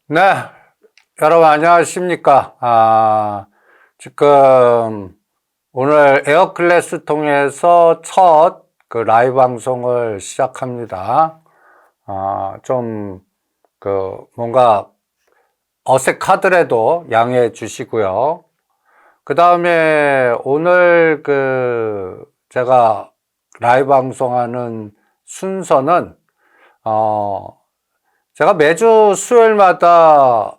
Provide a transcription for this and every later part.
네, 여러분 안녕하십니까? 지금 오늘 에어클래스 통해서 첫 그 라이브 방송을 시작합니다. 좀 뭔가 어색하더라도 양해해 주시고요. 그 다음에 오늘 제가 라이브 방송하는 순서는 제가 매주 수요일마다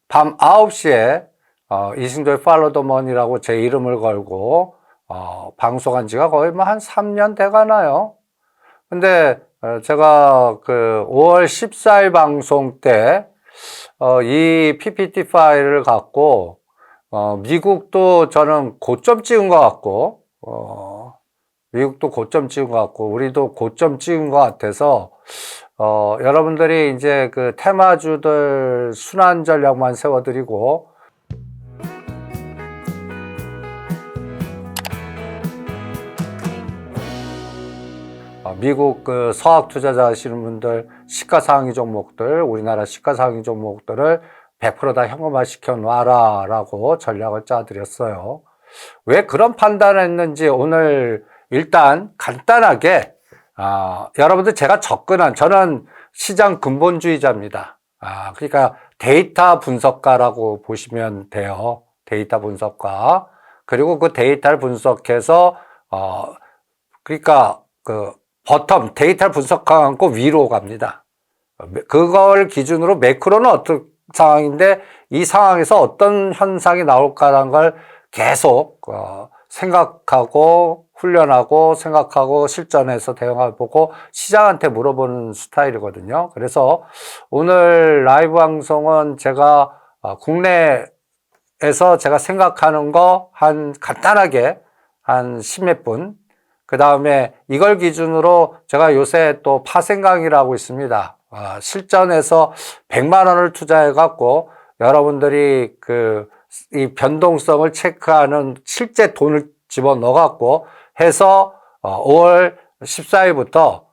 밤 9시에 이승도의 팔로우 더 머니라고 제 이름을 걸고 방송한 지가 거의 뭐 한 3년 돼 가나요? 근데 제가 5월 14일 방송 때 이 PPT 파일을 갖고 미국도 저는 고점 찍은 것 같고 미국도 고점 찍은 것 같고 우리도 고점 찍은 것 같아서 여러분들이 이제 그 테마주들 순환 전략만 세워드리고 미국 서학 투자자 하시는 분들 시가상위 종목들, 우리나라 시가상위 종목들을 100%다 현금화 시켜 놔라 라고 전략을 짜드렸어요. 왜 그런 판단을 했는지 오늘 일단 간단하게 여러분들 제가 저는 시장 근본주의자입니다. 그러니까 데이터 분석가라고 보시면 돼요. 데이터 분석가. 그리고 그 데이터를 분석해서 그러니까 버텀 데이터를 분석하고 위로 갑니다. 그걸 기준으로 매크로는 어떤 상황인데 이 상황에서 어떤 현상이 나올까라는 걸 계속 생각하고 훈련하고 생각하고 실전에서 대응해보고 시장한테 물어보는 스타일이거든요. 그래서 오늘 라이브 방송은 제가 국내에서 제가 생각하는 거 간단하게 한 10몇 분, 그 다음에 이걸 기준으로 제가 요새 또 파생강의를 있습니다. 실전에서 100만 원을 투자해 갖고 여러분들이 이 변동성을 체크하는 실제 돈을 집어넣어 갖고 해서 5월 14일부터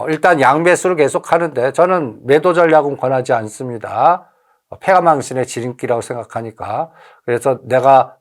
일단 양매수를 계속 하는데 저는 매도 전략은 권하지 않습니다. 폐가망신의 지름길이라고 생각하니까. 그래서 내가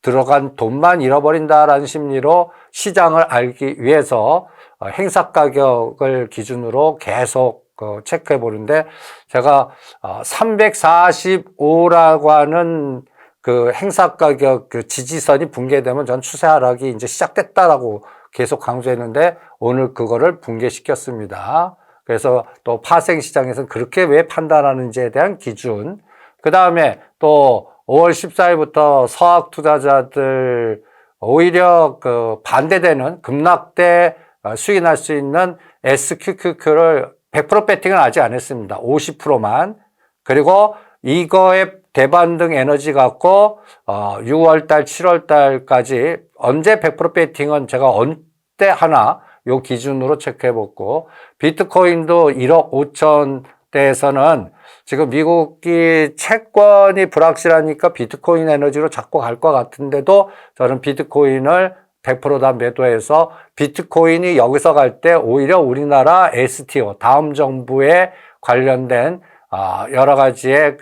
들어간 돈만 잃어버린다라는 심리로 시장을 알기 위해서 행사 가격을 기준으로 계속 체크해 보는데 제가 345라고 하는 그 행사 가격 지지선이 붕괴되면 전 추세 하락이 이제 시작됐다라고 계속 강조했는데 오늘 그거를 붕괴시켰습니다. 그래서 또 파생 시장에서는 그렇게 왜 판단하는지에 대한 기준, 그 다음에 또 5월 14일부터 서학 투자자들 오히려 반대되는 급락대 수익이 날 수 있는 SQQQ를 100% 배팅은 아직 안 했습니다. 50%만. 그리고 이거의 대반등 에너지 갖고 6월달, 7월달까지 언제 100% 배팅은 제가 언제 하나 요 기준으로 체크해봤고, 비트코인도 1억 5천대에서는 지금 미국이 채권이 불확실하니까 비트코인 에너지로 자꾸 갈 것 같은데도 저는 비트코인을 100%다 매도해서 비트코인이 여기서 갈 때 오히려 우리나라 STO, 다음 정부에 관련된 여러 가지의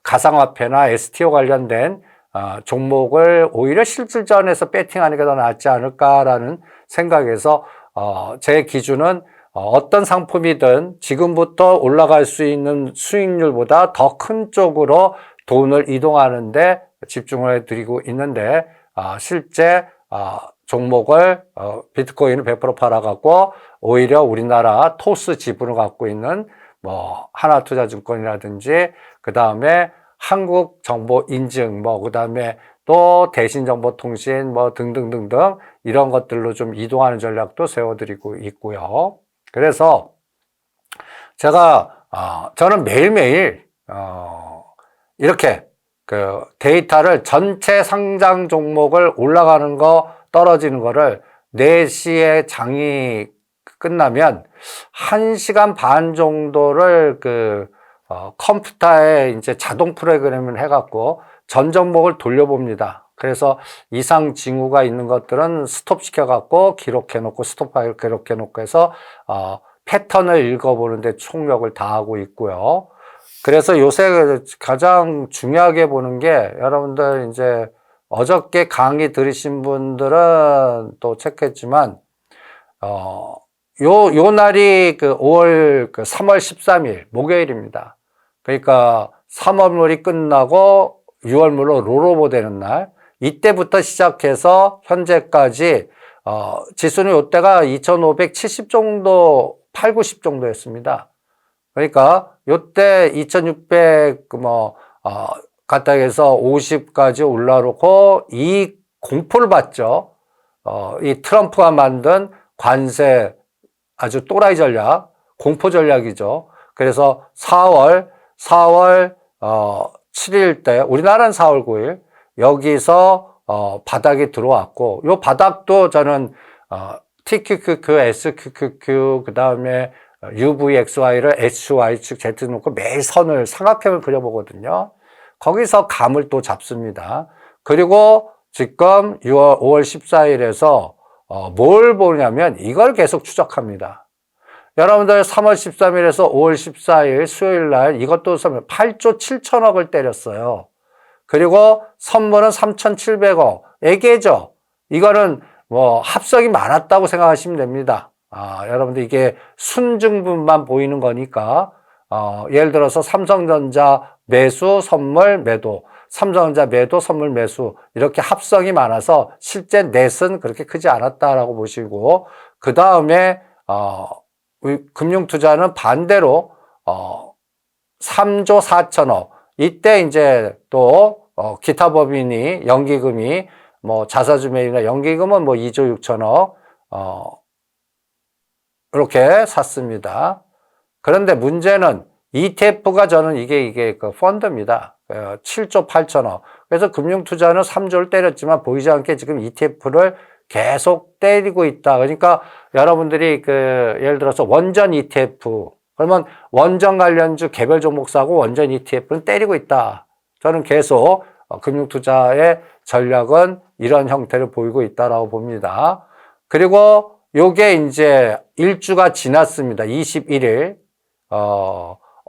가상화폐나 STO 관련된 종목을 오히려 실질전에서 배팅하는 게 더 낫지 않을까라는 생각에서 제 기준은 어떤 상품이든 지금부터 올라갈 수 있는 수익률보다 더 큰 쪽으로 돈을 이동하는데 집중을 해드리고 있는데 실제 종목을 비트코인을 100% 팔아갖고 오히려 우리나라 토스 지분을 갖고 있는 뭐 하나투자증권이라든지 그 다음에 한국정보인증 그 다음에 또 대신정보통신 등등등등 이런 것들로 좀 이동하는 전략도 세워드리고 있고요. 그래서 저는 매일매일 이렇게 데이터를 전체 상장 종목을 올라가는 거 떨어지는 거를 4시에 장이 끝나면 1시간 반 정도를 컴퓨터에 이제 자동 프로그램을 해갖고 전 종목을 돌려봅니다. 그래서 이상 징후가 있는 것들은 스톱 시켜갖고 기록해놓고 스톱 파일 기록해놓고 해서 패턴을 읽어보는데 총력을 다하고 있고요. 그래서 요새 가장 중요하게 보는 게 여러분들 이제 어저께 강의 들으신 분들은 또 체크했지만 요 날이 그 3월 13일 목요일입니다. 그러니까 3월물이 끝나고 6월물로 롤오버 되는 날, 이때부터 시작해서 현재까지 지수는 요때가 2570 정도, 8, 90 정도였습니다. 그러니까 요때 2600 갖다 해서 50까지 올라놓고 이 공포를 받죠. 이 트럼프가 만든 관세 아주 또라이 전략, 공포 전략이죠. 그래서 4월 7일 때, 우리나라는 4월 9일, 여기서, 바닥이 들어왔고, 요 바닥도 저는, TQQQ, SQQQ, 그 다음에 UVXY를 HY축 Z 놓고 매일 선을, 삼각형을 그려보거든요. 거기서 감을 또 잡습니다. 그리고 지금 5월 14일에서, 뭘 보냐면 이걸 계속 추적합니다. 여러분들 3월 13일에서 5월 14일 수요일 날 이것도 8조 7천억을 때렸어요. 그리고 선물은 3,700억. 애계죠. 이거는 뭐 합성이 많았다고 생각하시면 됩니다. 여러분들 이게 순증분만 보이는 거니까 예를 들어서 삼성전자 매수, 선물, 매도, 삼성전자 매도, 선물, 매수 이렇게 합성이 많아서 실제 넷은 그렇게 크지 않았다라고 보시고, 그 다음에 금융투자는 반대로 3조 4천억, 이때 이제 또 기타 법인이 연기금이 뭐 자사주매입이나 연기금은 뭐 2조 6천억 이렇게 샀습니다. 그런데 문제는 ETF가 저는 이게 그 펀드입니다. 7조 8천억. 그래서 금융투자는 3조를 때렸지만 보이지 않게 지금 ETF를 계속 때리고 있다. 그러니까 여러분들이 예를 들어서 원전 ETF, 그러면 원전 관련주 개별 종목 사고 원전 ETF는 때리고 있다. 저는 계속 금융투자의 전략은 이런 형태를 보이고 있다라고 봅니다. 그리고 요게 이제 일주가 지났습니다. 21일.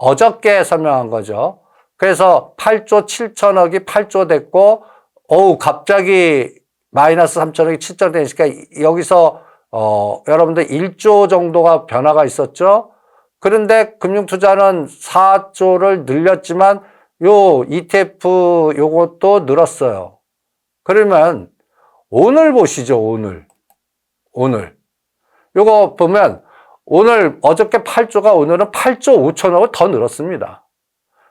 어저께 설명한 거죠. 그래서 8조 7천억이 8조 됐고, 갑자기 마이너스 3천억이 7조 되니까 여기서, 여러분들 1조 정도가 변화가 있었죠. 그런데 금융투자는 4조를 늘렸지만, 요 ETF 요것도 늘었어요. 그러면, 오늘 보시죠, 오늘. 요거 보면, 어저께 8조가 오늘은 8조 5천억을 더 늘었습니다.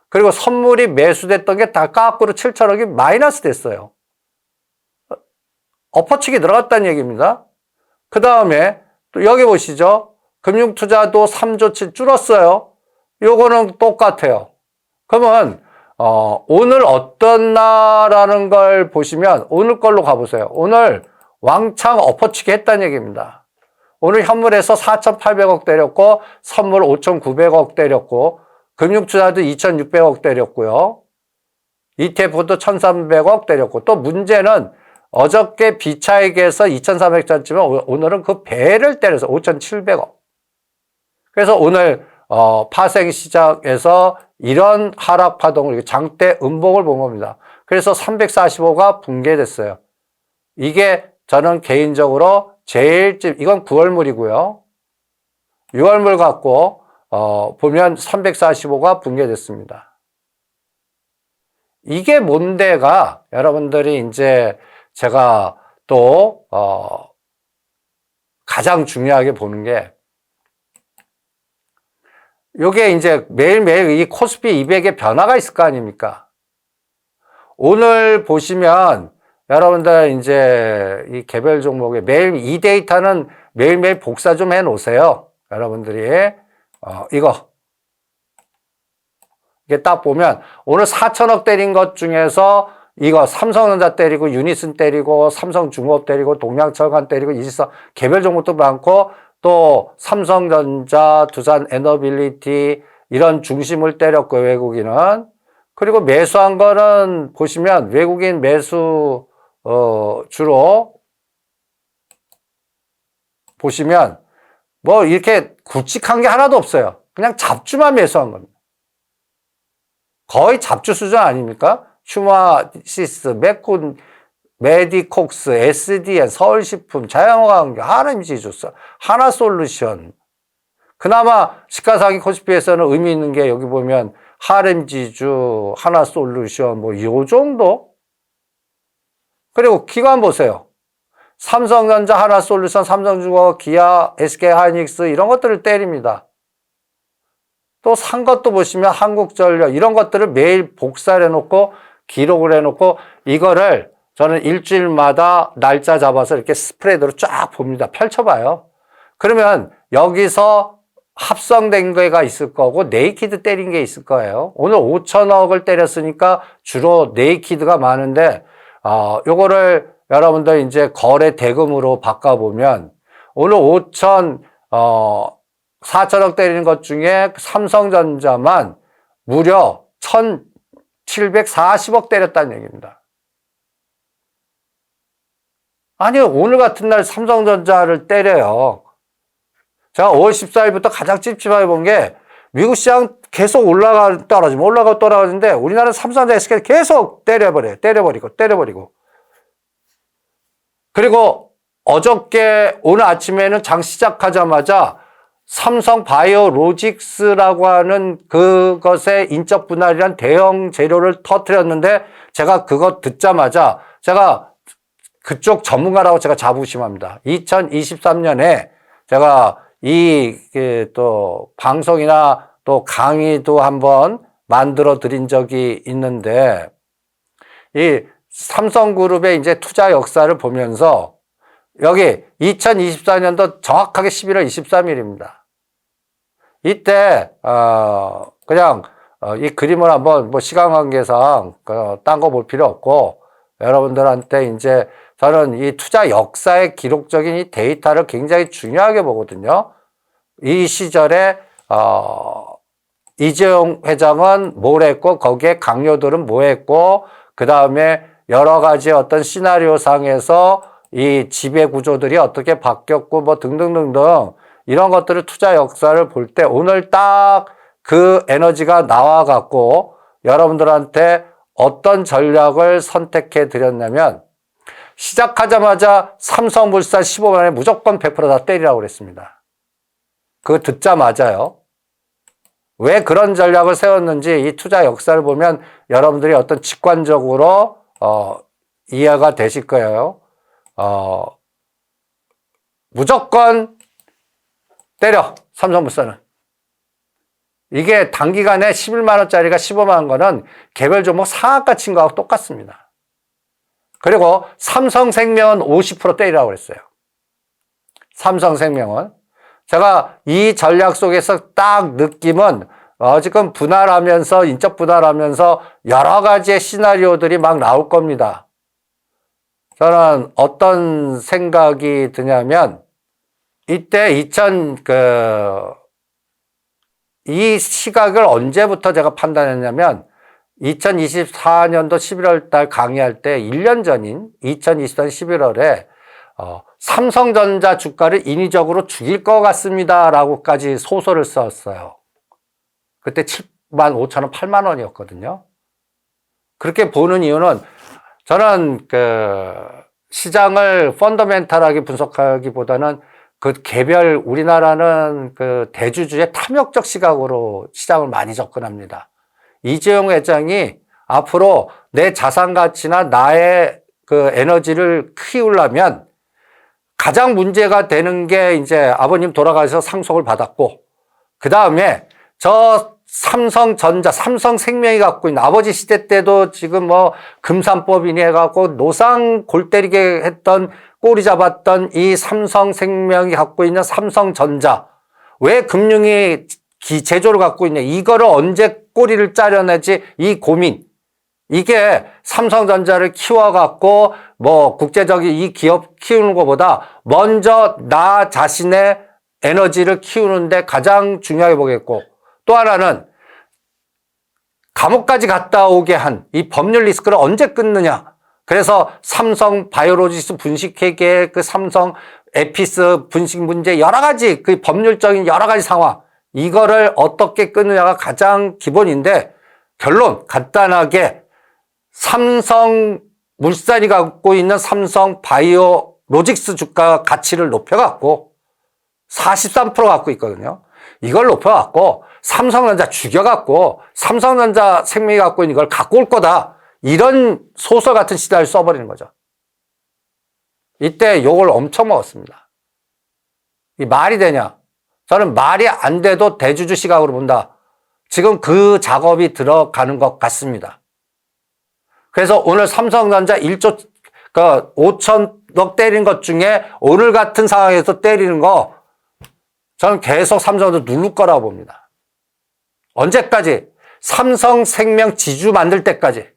그리고 선물이 매수됐던 게 다 거꾸로 7천억이 마이너스 됐어요. 엎어치기 들어갔다는 얘기입니다. 그 다음에 또 여기 보시죠. 금융투자도 3조 7 줄었어요. 요거는 똑같아요. 그러면 오늘 어떤 날라는 걸 보시면 오늘 걸로 가보세요. 오늘 왕창 엎어치기 했다는 얘기입니다. 오늘 현물에서 4,800억 때렸고, 선물 5,900억 때렸고, 금융투자도 2,600억 때렸고요. ETF도 1,300억 때렸고, 또 문제는 어저께 비차익에서 2,300 쳤지만 오늘은 그 배를 때려서 5,700억. 그래서 오늘 파생 시작에서 이런 하락 파동을, 장대 음봉을 본 겁니다. 그래서 345가 붕괴됐어요. 이게 저는 개인적으로 이건 9월물이고요. 6월물 갖고 보면 345가 붕괴됐습니다. 이게 뭔데가 여러분들이 이제 제가 또 가장 중요하게 보는 게, 요게 이제 매일매일 이 코스피 200의 변화가 있을 거 아닙니까? 오늘 보시면 여러분들 이제 이 개별 종목에 매일 이 데이터는 매일매일 복사 좀 해 놓으세요. 여러분들이 이게 딱 보면 오늘 4천억 때린 것 중에서 이거 삼성전자 때리고 유니슨 때리고 삼성중공업 때리고 동양철강 때리고 이지선 개별 종목도 많고, 또 삼성전자, 두산에너빌리티 이런 중심을 때렸고 외국인은. 그리고 매수한 거는 보시면 외국인 매수 주로 보시면 뭐 이렇게 굵직한 게 하나도 없어요. 그냥 잡주만 매수한 겁니다. 거의 잡주 수준 아닙니까? 휴마시스, 메디콕스, SDN, 서울식품, 자연환경, 하림지주, 하나솔루션. 그나마 시가상위 코스피에서는 의미 있는 게 여기 보면 하림지주, 하나솔루션 뭐 요 정도? 그리고 기관 보세요. 삼성전자, 하나솔루션, 삼성중공업, 기아, SK하이닉스 이런 것들을 때립니다. 또 산 것도 보시면 한국전력 이런 것들을 매일 복사를 해놓고 기록을 해놓고 이거를 저는 일주일마다 날짜 잡아서 이렇게 스프레드로 쫙 봅니다. 펼쳐봐요. 그러면 여기서 합성된 거가 있을 거고 네이키드 때린 게 있을 거예요. 오늘 5천억을 때렸으니까 주로 네이키드가 많은데 요거를 여러분들 이제 거래 대금으로 바꿔보면 오늘 4천억 때리는 것 중에 삼성전자만 무려 1,740억 때렸다는 얘기입니다. 아니, 오늘 같은 날 삼성전자를 때려요. 제가 5월 14일부터 가장 찝찝하게 본 게 미국 시장 계속 떨어지고 떨어지는데 우리나라는 삼성전자 SK 계속 때려버리고. 그리고 오늘 아침에는 장 시작하자마자 삼성 바이오로직스라고 하는 그것의 인적 분할이란 대형 재료를 터뜨렸는데 제가 그거 듣자마자 제가 그쪽 전문가라고 제가 자부심합니다. 2023년에 제가 또 방송이나 또 강의도 한번 만들어 드린 적이 있는데 이 삼성그룹의 이제 투자 역사를 보면서 여기 2024년도 정확하게 11월 23일입니다. 이때 그냥 이 그림을 한번 뭐 시간 관계상 딴 거 볼 필요 없고 여러분들한테 이제 저는 이 투자 역사의 기록적인 이 데이터를 굉장히 중요하게 보거든요. 이 시절에 이재용 회장은 뭘 했고 거기에 강요들은 뭐 했고 그 다음에 여러 가지 어떤 시나리오 상에서 이 지배 구조들이 어떻게 바뀌었고 뭐 등등등등 이런 것들을 투자 역사를 볼 때 오늘 딱 그 에너지가 나와 갖고 여러분들한테 어떤 전략을 선택해 드렸냐면 시작하자마자 삼성물산 15만원에 무조건 100% 다 때리라고 그랬습니다. 그거 듣자마자요. 왜 그런 전략을 세웠는지 이 투자 역사를 보면 여러분들이 어떤 직관적으로 이해가 되실 거예요. 무조건 때려, 삼성물산은. 이게 단기간에 11만원짜리가 15만원 거는 개별 종목 상한가 친 거하고 똑같습니다. 그리고 삼성생명은 50% 때리라고 그랬어요. 삼성생명은. 제가 이 전략 속에서 딱 느낌은 지금 분할하면서, 인적 분할하면서 여러 가지의 시나리오들이 막 나올 겁니다. 저는 어떤 생각이 드냐면, 이때 이 시각을 언제부터 제가 판단했냐면 2024년도 11월 달 강의할 때 1년 전인 2024년 11월에 삼성전자 주가를 인위적으로 죽일 것 같습니다 라고까지 소설을 썼어요. 그때 75,000원, 8만원이었거든요. 그렇게 보는 이유는 저는 시장을 펀더멘탈하게 분석하기보다는 우리나라는 대주주의 탐욕적 시각으로 시장을 많이 접근합니다. 이재용 회장이 앞으로 내 자산 가치나 나의 에너지를 키우려면 가장 문제가 되는 게 이제 아버님 돌아가셔서 상속을 받았고, 그 다음에 삼성생명이 갖고 있는 아버지 시대 때도 지금 뭐 금산법이니 해갖고 노상 골 때리게 했던 꼬리 잡았던 이 삼성생명이 갖고 있는 삼성전자, 왜 금융이 제조를 갖고 있냐, 이거를 언제 꼬리를 자르내지, 이 고민. 이게 삼성전자를 키워갖고 뭐 국제적인 이 기업 키우는 것보다 먼저 나 자신의 에너지를 키우는데 가장 중요하게 보겠고, 또 하나는 감옥까지 갔다 오게 한 이 법률 리스크를 언제 끊느냐. 그래서 삼성 바이오로직스 분식회계, 삼성 에피스 분식 문제, 여러 가지 법률적인 여러 가지 상황, 이거를 어떻게 끊느냐가 가장 기본인데, 결론 간단하게 삼성물산이 갖고 있는 삼성 바이오로직스 주가 가치를 높여갖고 43% 갖고 있거든요. 이걸 높여갖고 삼성전자 죽여갖고 삼성전자 생명이 갖고 있는 걸 갖고 올 거다. 이런 소설 같은 시나리오를 써버리는 거죠. 이때 욕을 엄청 먹었습니다. 이 말이 되냐? 저는 말이 안 돼도 대주주 시각으로 본다. 지금 그 작업이 들어가는 것 같습니다. 그래서 오늘 삼성전자 1조, 5천억 때린 것 중에 오늘 같은 상황에서 때리는 거 저는 계속 삼성전자 누를 거라고 봅니다. 언제까지? 삼성생명 지주 만들 때까지.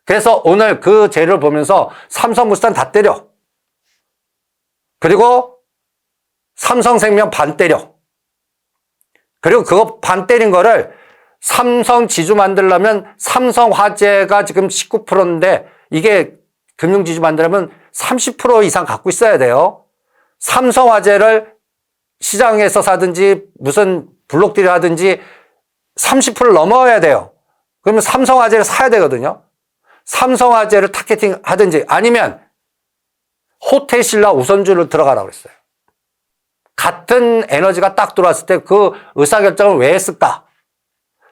그래서 오늘 그 재료를 보면서 삼성물산 다 때려. 그리고 삼성생명 반 때려. 그리고 그거 반 때린 거를 삼성 지주 만들려면 삼성화재가 지금 19%인데 이게 금융지주 만들려면 30% 이상 갖고 있어야 돼요. 삼성화재를 시장에서 사든지 무슨 블록딜을 하든지 30%를 넘어야 돼요. 그러면 삼성화재를 사야 되거든요. 삼성화재를 타겟팅 하든지 아니면 호텔신라 우선주를 들어가라고 그랬어요. 같은 에너지가 딱 들어왔을 때 그 의사결정을 왜 했을까?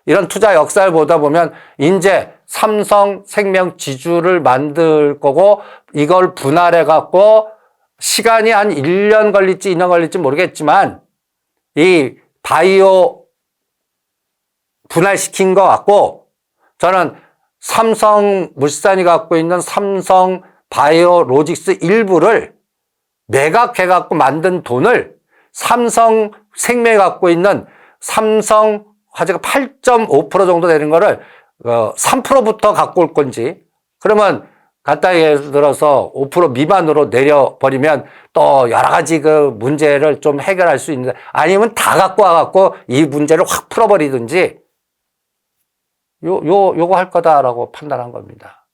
이런 투자 역사를 보다 보면 이제 삼성생명 지주를 만들 거고 이걸 분할해 갖고 시간이 한 1년 걸릴지 2년 걸릴지 모르겠지만 이 바이오 분할시킨 것 같고 저는 삼성물산이 갖고 있는 삼성 바이오로직스 일부를 매각해 갖고 만든 돈을 삼성생명이 갖고 있는 삼성화재가 8.5% 정도 되는 거를 3%부터 갖고 올 건지 그러면 간단히 예를 들어서 5% 미만으로 내려버리면 또 여러 가지 그 문제를 좀 해결할 수 있는데 아니면 다 갖고 와갖고 이 문제를 확 풀어버리든지 요거 할 거다라고 판단한 겁니다.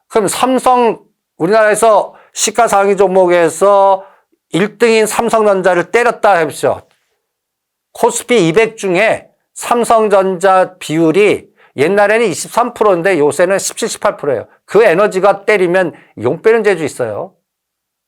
그럼 삼성 우리나라에서 시가상위 종목에서 1등인 삼성전자를 때렸다 해보시죠. 코스피 200 중에 삼성전자 비율이 옛날에는 23%인데 요새는 17, 18%예요. 그 에너지가 때리면 용 빼는 재주 있어요.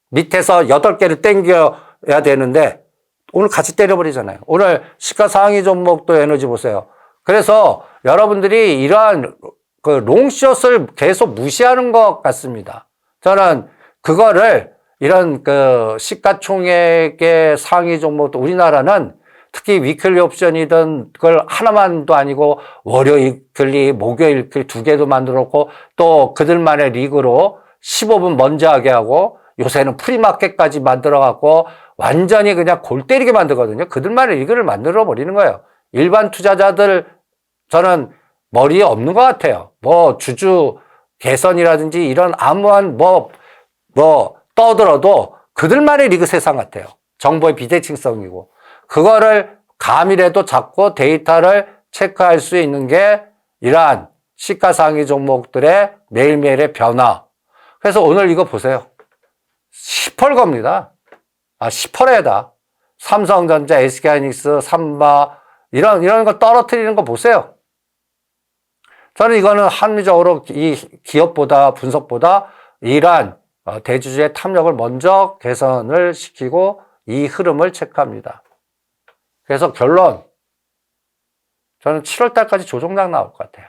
밑에서 8개를 땡겨야 되는데 오늘 같이 때려버리잖아요. 오늘 시가상위 종목도 에너지 보세요. 그래서 여러분들이 이러한 그 롱숏을 계속 무시하는 것 같습니다. 저는 그거를 이런 그 시가총액의 상위 종목도 우리나라는 특히 위클리 옵션이든 그걸 하나만도 아니고 월요 위클리, 목요일 위클리 2개도 만들었고 또 그들만의 리그로 15분 먼저 하게 하고 요새는 프리마켓까지 만들어갖고 완전히 그냥 골 때리게 만들거든요. 그들만의 리그를 만들어 버리는 거예요. 일반 투자자들 저는 머리에 없는 것 같아요. 뭐 주주 개선이라든지 이런 아무한 뭐 떠들어도 그들만의 리그 세상 같아요. 정보의 비대칭성이고 그거를 감이라도 잡고 데이터를 체크할 수 있는 게 이러한 시가상위 종목들의 매일매일의 변화. 그래서 오늘 이거 보세요. 10월 겁니다. 10월에다 삼성전자, SK하이닉스, 삼바 이런 거 떨어뜨리는 거 보세요. 저는 이거는 합리적으로 이 기업보다 분석보다 이러한 대주주의 탐욕을 먼저 개선을 시키고 이 흐름을 체크합니다. 그래서 결론, 저는 7월 달까지 조정장 나올 것 같아요.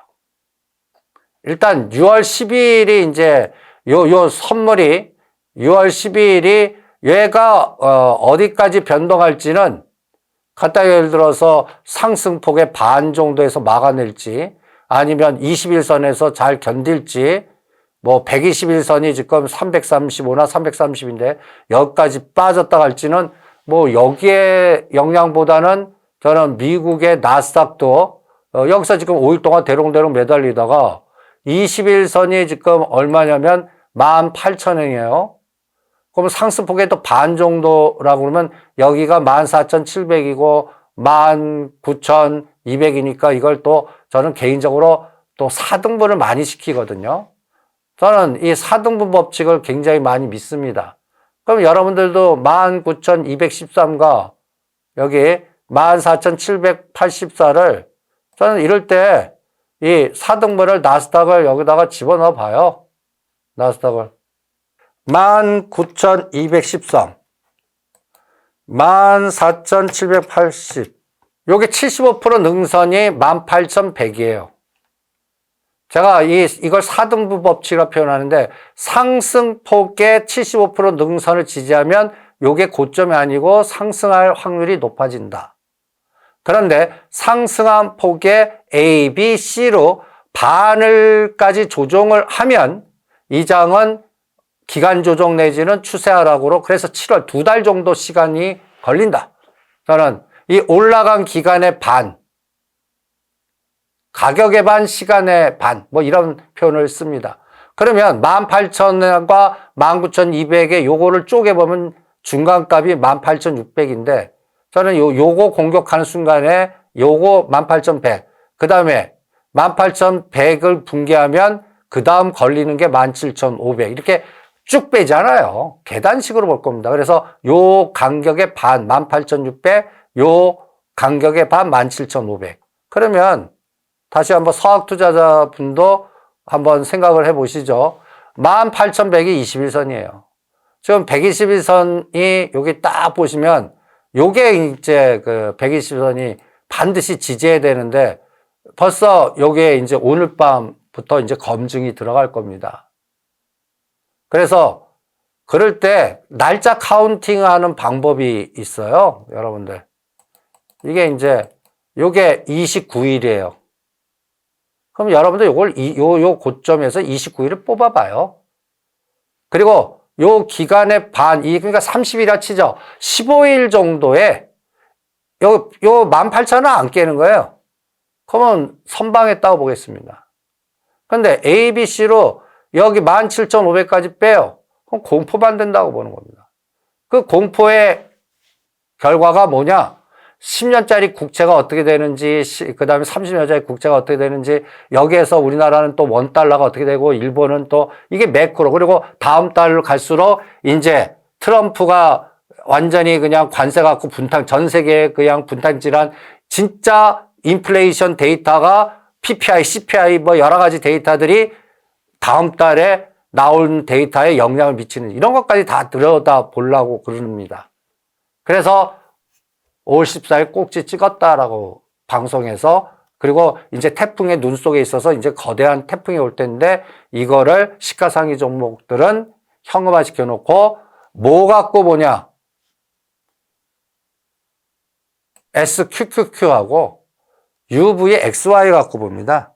일단 6월 10일이 이제 요 선물이 6월 10일이 얘가 어디까지 변동할지는 간단히 예를 들어서 상승폭의 반 정도에서 막아낼지 아니면 21선에서 잘 견딜지 뭐 121선이 지금 335나 330인데 여기까지 빠졌다 갈지는 뭐 여기에 영향보다는 저는 미국의 나스닥도 여기서 지금 5일 동안 대롱대롱 매달리다가 21선이 지금 얼마냐면 18,000원이에요. 그럼 상승폭의 또 반 정도라고 그러면 여기가 14,700이고 19,200이니까 이걸 또 저는 개인적으로 또 4등분을 많이 시키거든요. 저는 이 4등분 법칙을 굉장히 많이 믿습니다. 그럼 여러분들도 19,213과 여기 14,784를 저는 이럴 때 이 4등분을 나스닥을 여기다가 집어넣어 봐요. 나스닥을. 19,213, 14,780. 요게 75% 능선이 18,100이에요. 제가 이걸 4등분 법칙이라고 표현하는데 상승폭의 75% 능선을 지지하면 요게 고점이 아니고 상승할 확률이 높아진다. 그런데 상승한 폭의 A, B, C로 반을까지 조정을 하면 이 장은 기간 조정 내지는 추세 하락으로 그래서 7월 2달 정도 시간이 걸린다. 저는 이 올라간 기간의 반, 가격의 반, 시간의 반, 뭐 이런 표현을 씁니다. 그러면 18,000과 19,200에 요거를 쪼개보면 중간값이 18,600인데 저는 요거 공격하는 순간에 요거 18,100, 그 다음에 18,100을 붕괴하면 그 다음 걸리는 게 17,500 이렇게 쭉 빼잖아요. 계단식으로 볼 겁니다. 그래서 요 간격의 반 18,600, 요 간격의 반 17,500. 그러면 다시 한번 서학 투자자분도 한번 생각을 해보시죠. 18,100이 21선이에요. 지금 121선이 여기 딱 보시면 요게 이제 그 120선이 반드시 지지해야 되는데 벌써 요게 이제 오늘 밤부터 이제 검증이 들어갈 겁니다. 그래서 그럴 때 날짜 카운팅 하는 방법이 있어요. 여러분들. 이게 이제 요게 29일이에요. 그럼 여러분들 요걸 요 고점에서 29일을 뽑아봐요. 그리고 요 기간의 반, 그러니까 30일이라 치죠. 15일 정도에 요 18,000원 안 깨는 거예요. 그러면 선방했다고 보겠습니다. 근데 A, B, C로 여기 17,500까지 빼요. 그럼 공포만 된다고 보는 겁니다. 그 공포의 결과가 뭐냐? 10년짜리 국채가 어떻게 되는지, 그 다음에 30년짜리 국채가 어떻게 되는지, 여기에서 우리나라는 또 원달러가 어떻게 되고, 일본은 또 이게 매크로, 그리고 다음 달로 갈수록 이제 트럼프가 완전히 그냥 관세 갖고 전 세계에 그냥 분탕질한 진짜 인플레이션 데이터가 PPI, CPI 뭐 여러 가지 데이터들이 다음 달에 나온 데이터에 영향을 미치는 이런 것까지 다 들여다 보려고 그럽니다. 그래서 5월 14일 꼭지 찍었다라고 방송에서 그리고 이제 태풍의 눈 속에 있어서 이제 거대한 태풍이 올 텐데 이거를 시가상위 종목들은 현금화 시켜놓고 뭐 갖고 보냐? SQQQ하고 UVXY 갖고 봅니다.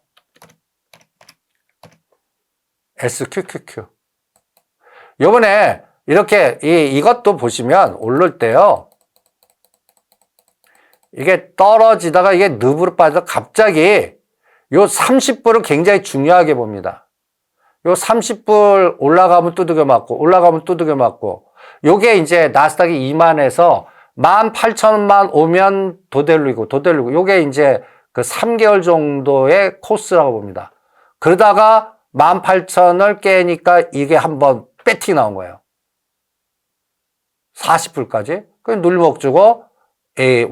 SQQQ. 요번에 이렇게 이것도 보시면 오를 때요. 이게 떨어지다가 이게 늪으로 빠져서 갑자기 요 30불을 굉장히 중요하게 봅니다. 요 30불 올라가면 두들겨 맞고 올라가면 두들겨 맞고 요게 이제 나스닥이 2만에서 18,000만 오면 도달리고 요게 이제 그 3개월 정도의 코스라고 봅니다. 그러다가 18,000을 깨니까 이게 한번 배팅 나온 거예요. 40불까지. 그 눌목 주고 A, 1, 2,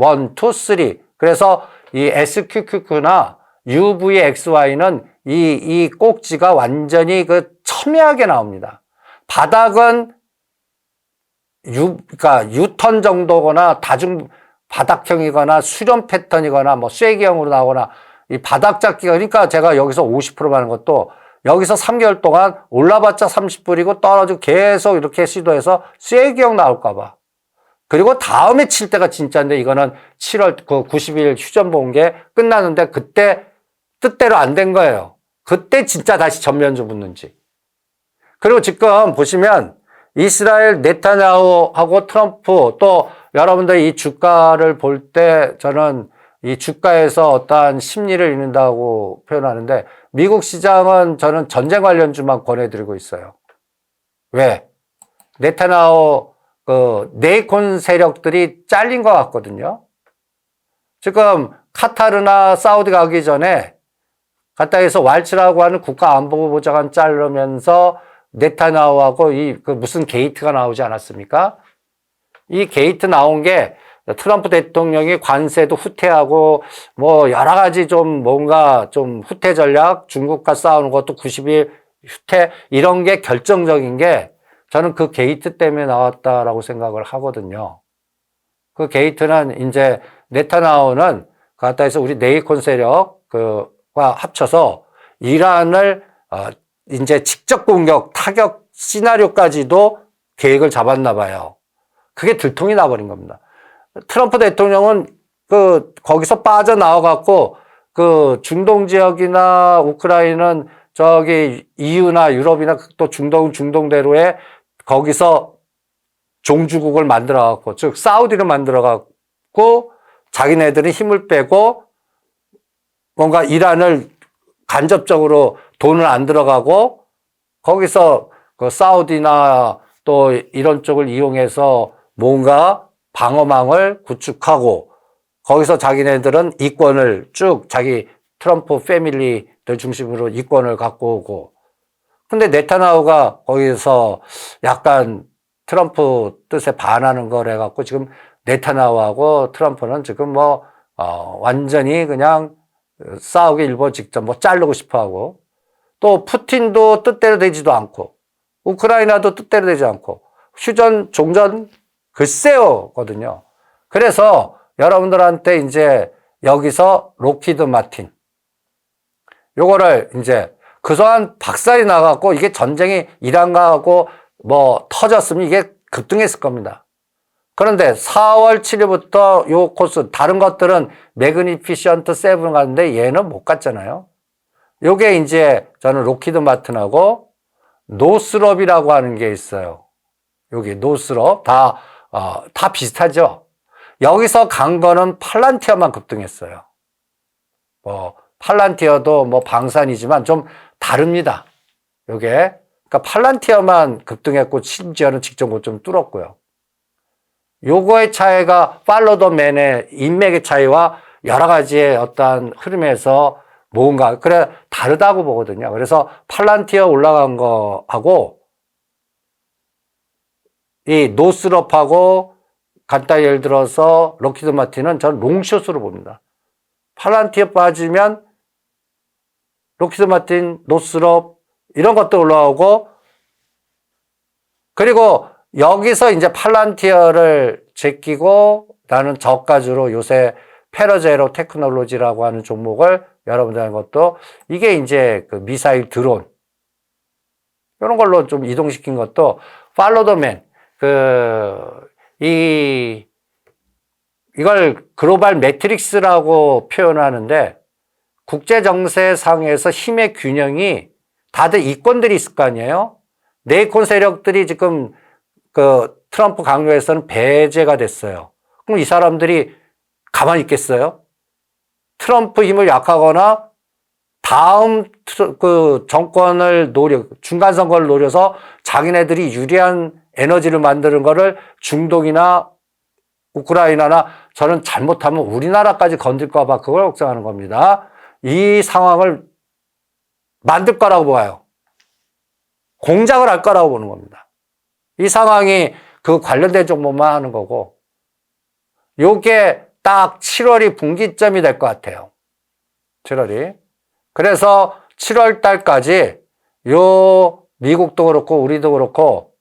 3. 그래서 이 SQQQ나 UVXY는 이 꼭지가 완전히 그 첨예하게 나옵니다. 바닥은 그러니까 유턴 정도거나 바닥형이거나 수렴 패턴이거나 뭐 쐐기형으로 나오거나 이 바닥 잡기가 그러니까 제가 여기서 50% 하는 것도 여기서 3개월 동안 올라봤자 30불이고 떨어지고 계속 이렇게 시도해서 쐐기형 나올까봐. 그리고 다음에 칠 때가 진짜인데 이거는 7월 90일 휴전 본 게 끝났는데 그때 뜻대로 안 된 거예요. 그때 진짜 다시 전면주 붙는지. 그리고 지금 보시면 이스라엘 네타냐후하고 트럼프 또 여러분들 이 주가를 볼 때 저는 이 주가에서 어떠한 심리를 읽는다고 표현하는데 미국 시장은 저는 전쟁 관련주만 권해드리고 있어요. 왜? 네타냐후 네이콘 세력들이 잘린 것 같거든요. 지금 카타르나 사우디 가기 전에 가타에서 왈츠라고 하는 국가안보보좌관 자르면서 네타냐후하고 무슨 게이트가 나오지 않았습니까? 이 게이트 나온 게 트럼프 대통령이 관세도 후퇴하고 뭐 여러 가지 좀 뭔가 좀 후퇴 전략, 중국과 싸우는 것도 90일 후퇴 이런 게 결정적인 게 저는 그 게이트 때문에 나왔다라고 생각을 하거든요. 그 게이트는 이제 네타냐후는 가타에서 우리 네이콘 세력과 합쳐서 이란을 이제 직접 공격, 타격 시나리오까지도 계획을 잡았나 봐요. 그게 들통이 나버린 겁니다. 트럼프 대통령은 거기서 빠져나와갖고 중동 지역이나 우크라이나는 저기 EU나 유럽이나 또 중동대로에 거기서 종주국을 만들어갖고, 즉, 사우디를 만들어갖고, 자기네들은 힘을 빼고, 뭔가 이란을 간접적으로 돈을 안 들어가고, 거기서 사우디나 또 이런 쪽을 이용해서 뭔가 방어망을 구축하고, 거기서 자기네들은 이권을 쭉 자기 트럼프 패밀리들 중심으로 이권을 갖고 오고, 근데 네타냐후가 거기서 약간 트럼프 뜻에 반하는 걸 해갖고 지금 네타냐후하고 트럼프는 지금 완전히 그냥 싸우기 일보 직전 자르고 싶어 하고, 또 푸틴도 뜻대로 되지도 않고, 우크라이나도 뜻대로 되지 않고, 휴전, 종전, 글쎄요거든요. 그래서 여러분들한테 이제 여기서 록히드 마틴, 요거를 이제 그동안 박살이 나갖고 이게 전쟁이 이란과 하고 터졌으면 이게 급등했을 겁니다. 그런데 4월 7일부터 요 코스, 다른 것들은 매그니피션트 7 갔는데 얘는 못 갔잖아요. 요게 이제 저는 록히드 마틴하고 노스럽이라고 하는 게 있어요. 여기 노스럽 다 비슷하죠. 여기서 간 거는 팔란티어만 급등했어요. 팔란티어도 방산이지만 좀 다릅니다. 요게. 그러니까 팔란티어만 급등했고 심지어는 직전 고점 뚫었고요. 요거의 차이가 팔로더맨의 인맥의 차이와 여러 가지의 어떤 흐름에서 뭔가 그래 다르다고 보거든요. 그래서 팔란티어 올라간 거하고 이 노스럽하고 간단히 예를 들어서 록히드 마틴은 전 롱숏으로 봅니다. 팔란티어 빠지면 록히드 마틴, 노스럽 이런 것도 올라오고, 그리고 여기서 이제 팔란티어를 제끼고 나는 저가주로 요새 페러제로 테크놀로지라고 하는 종목을 여러분들 하는 것도 이게 이제 그 미사일 드론 이런 걸로 좀 이동시킨 것도 팔로더맨 이걸 글로벌 매트릭스라고 표현하는데 국제 정세상에서 힘의 균형이 다들 이권들이 있을 거 아니에요? 네이콘 세력들이 지금 트럼프 강요에서는 배제가 됐어요. 그럼 이 사람들이 가만히 있겠어요? 트럼프 힘을 약하거나 다음 정권을 중간 선거를 노려서 자기네들이 유리한 에너지를 만드는 거를 중동이나 우크라이나나 저는 잘못하면 우리나라까지 건들까 봐 그걸 걱정하는 겁니다. 이 상황을 만들 거라고 봐요. 공작을 할 거라고 보는 겁니다. 이 상황이 그 관련된 종목만 하는 거고, 요게 딱 7월이 분기점이 될 것 같아요. 7월이. 그래서 7월 달까지 요 미국도 그렇고 우리도 그렇고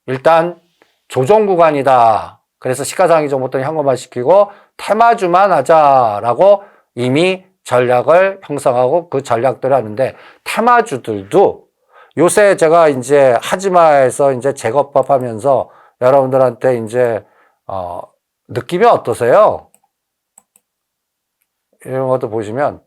일단 조정 구간이다. 그래서 시가상위 종목들 현금화시키고 테마주만 하자라고 이미 전략을 형성하고 그 전략들을 하는데, 테마주들도 요새 제가 이제 하지마에서 이제 제거법 하면서 여러분들한테 이제 느낌이 어떠세요? 이런 것도 보시면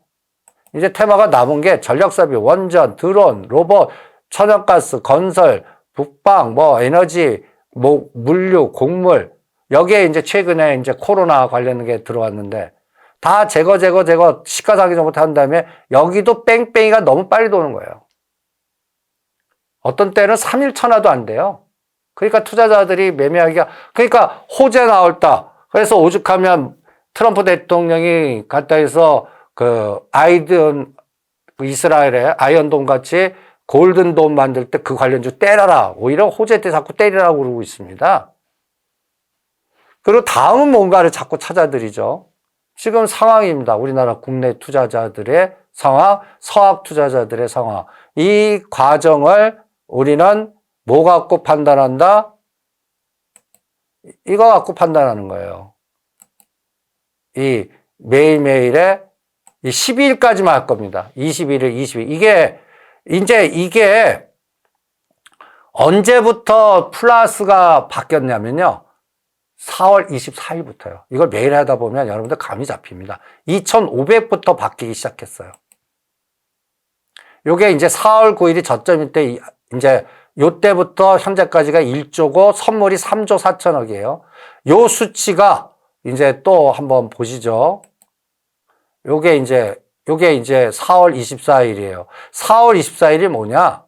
이제 테마가 남은 게 전력사비, 원전, 드론, 로봇, 천연가스, 건설, 북방, 에너지, 물류, 곡물, 여기에 이제 최근에 이제 코로나 관련 게 들어왔는데 다 제거 시가상위 정도 한 다음에 여기도 뺑뺑이가 너무 빨리 도는 거예요. 어떤 때는 3일 천하도 안 돼요. 그러니까 투자자들이 매매하기가, 그러니까 호재 나올다. 그래서 오죽하면 트럼프 대통령이 갔다 해서 이스라엘의 아이언돔 같이 골든돔 만들 때 그 관련주 때려라. 오히려 호재 때 자꾸 때리라고 그러고 있습니다. 그리고 다음은 뭔가를 자꾸 찾아들이죠. 지금 상황입니다. 우리나라 국내 투자자들의 상황, 서학 투자자들의 상황. 이 과정을 우리는 뭐 갖고 판단한다? 이거 갖고 판단하는 거예요. 이 매일매일에 이 12일까지만 할 겁니다. 21일, 22일. 이게 언제부터 플러스가 바뀌었냐면요. 4월 24일부터요. 이걸 매일 하다 보면 여러분들 감이 잡힙니다. 2,500부터 바뀌기 시작했어요. 요게 이제 4월 9일이 저점일 때 이제 요때부터 현재까지가 1조고 선물이 3조 4천억이에요. 요 수치가 이제 또 한번 보시죠. 요게 이제 4월 24일이에요. 4월 24일이 뭐냐?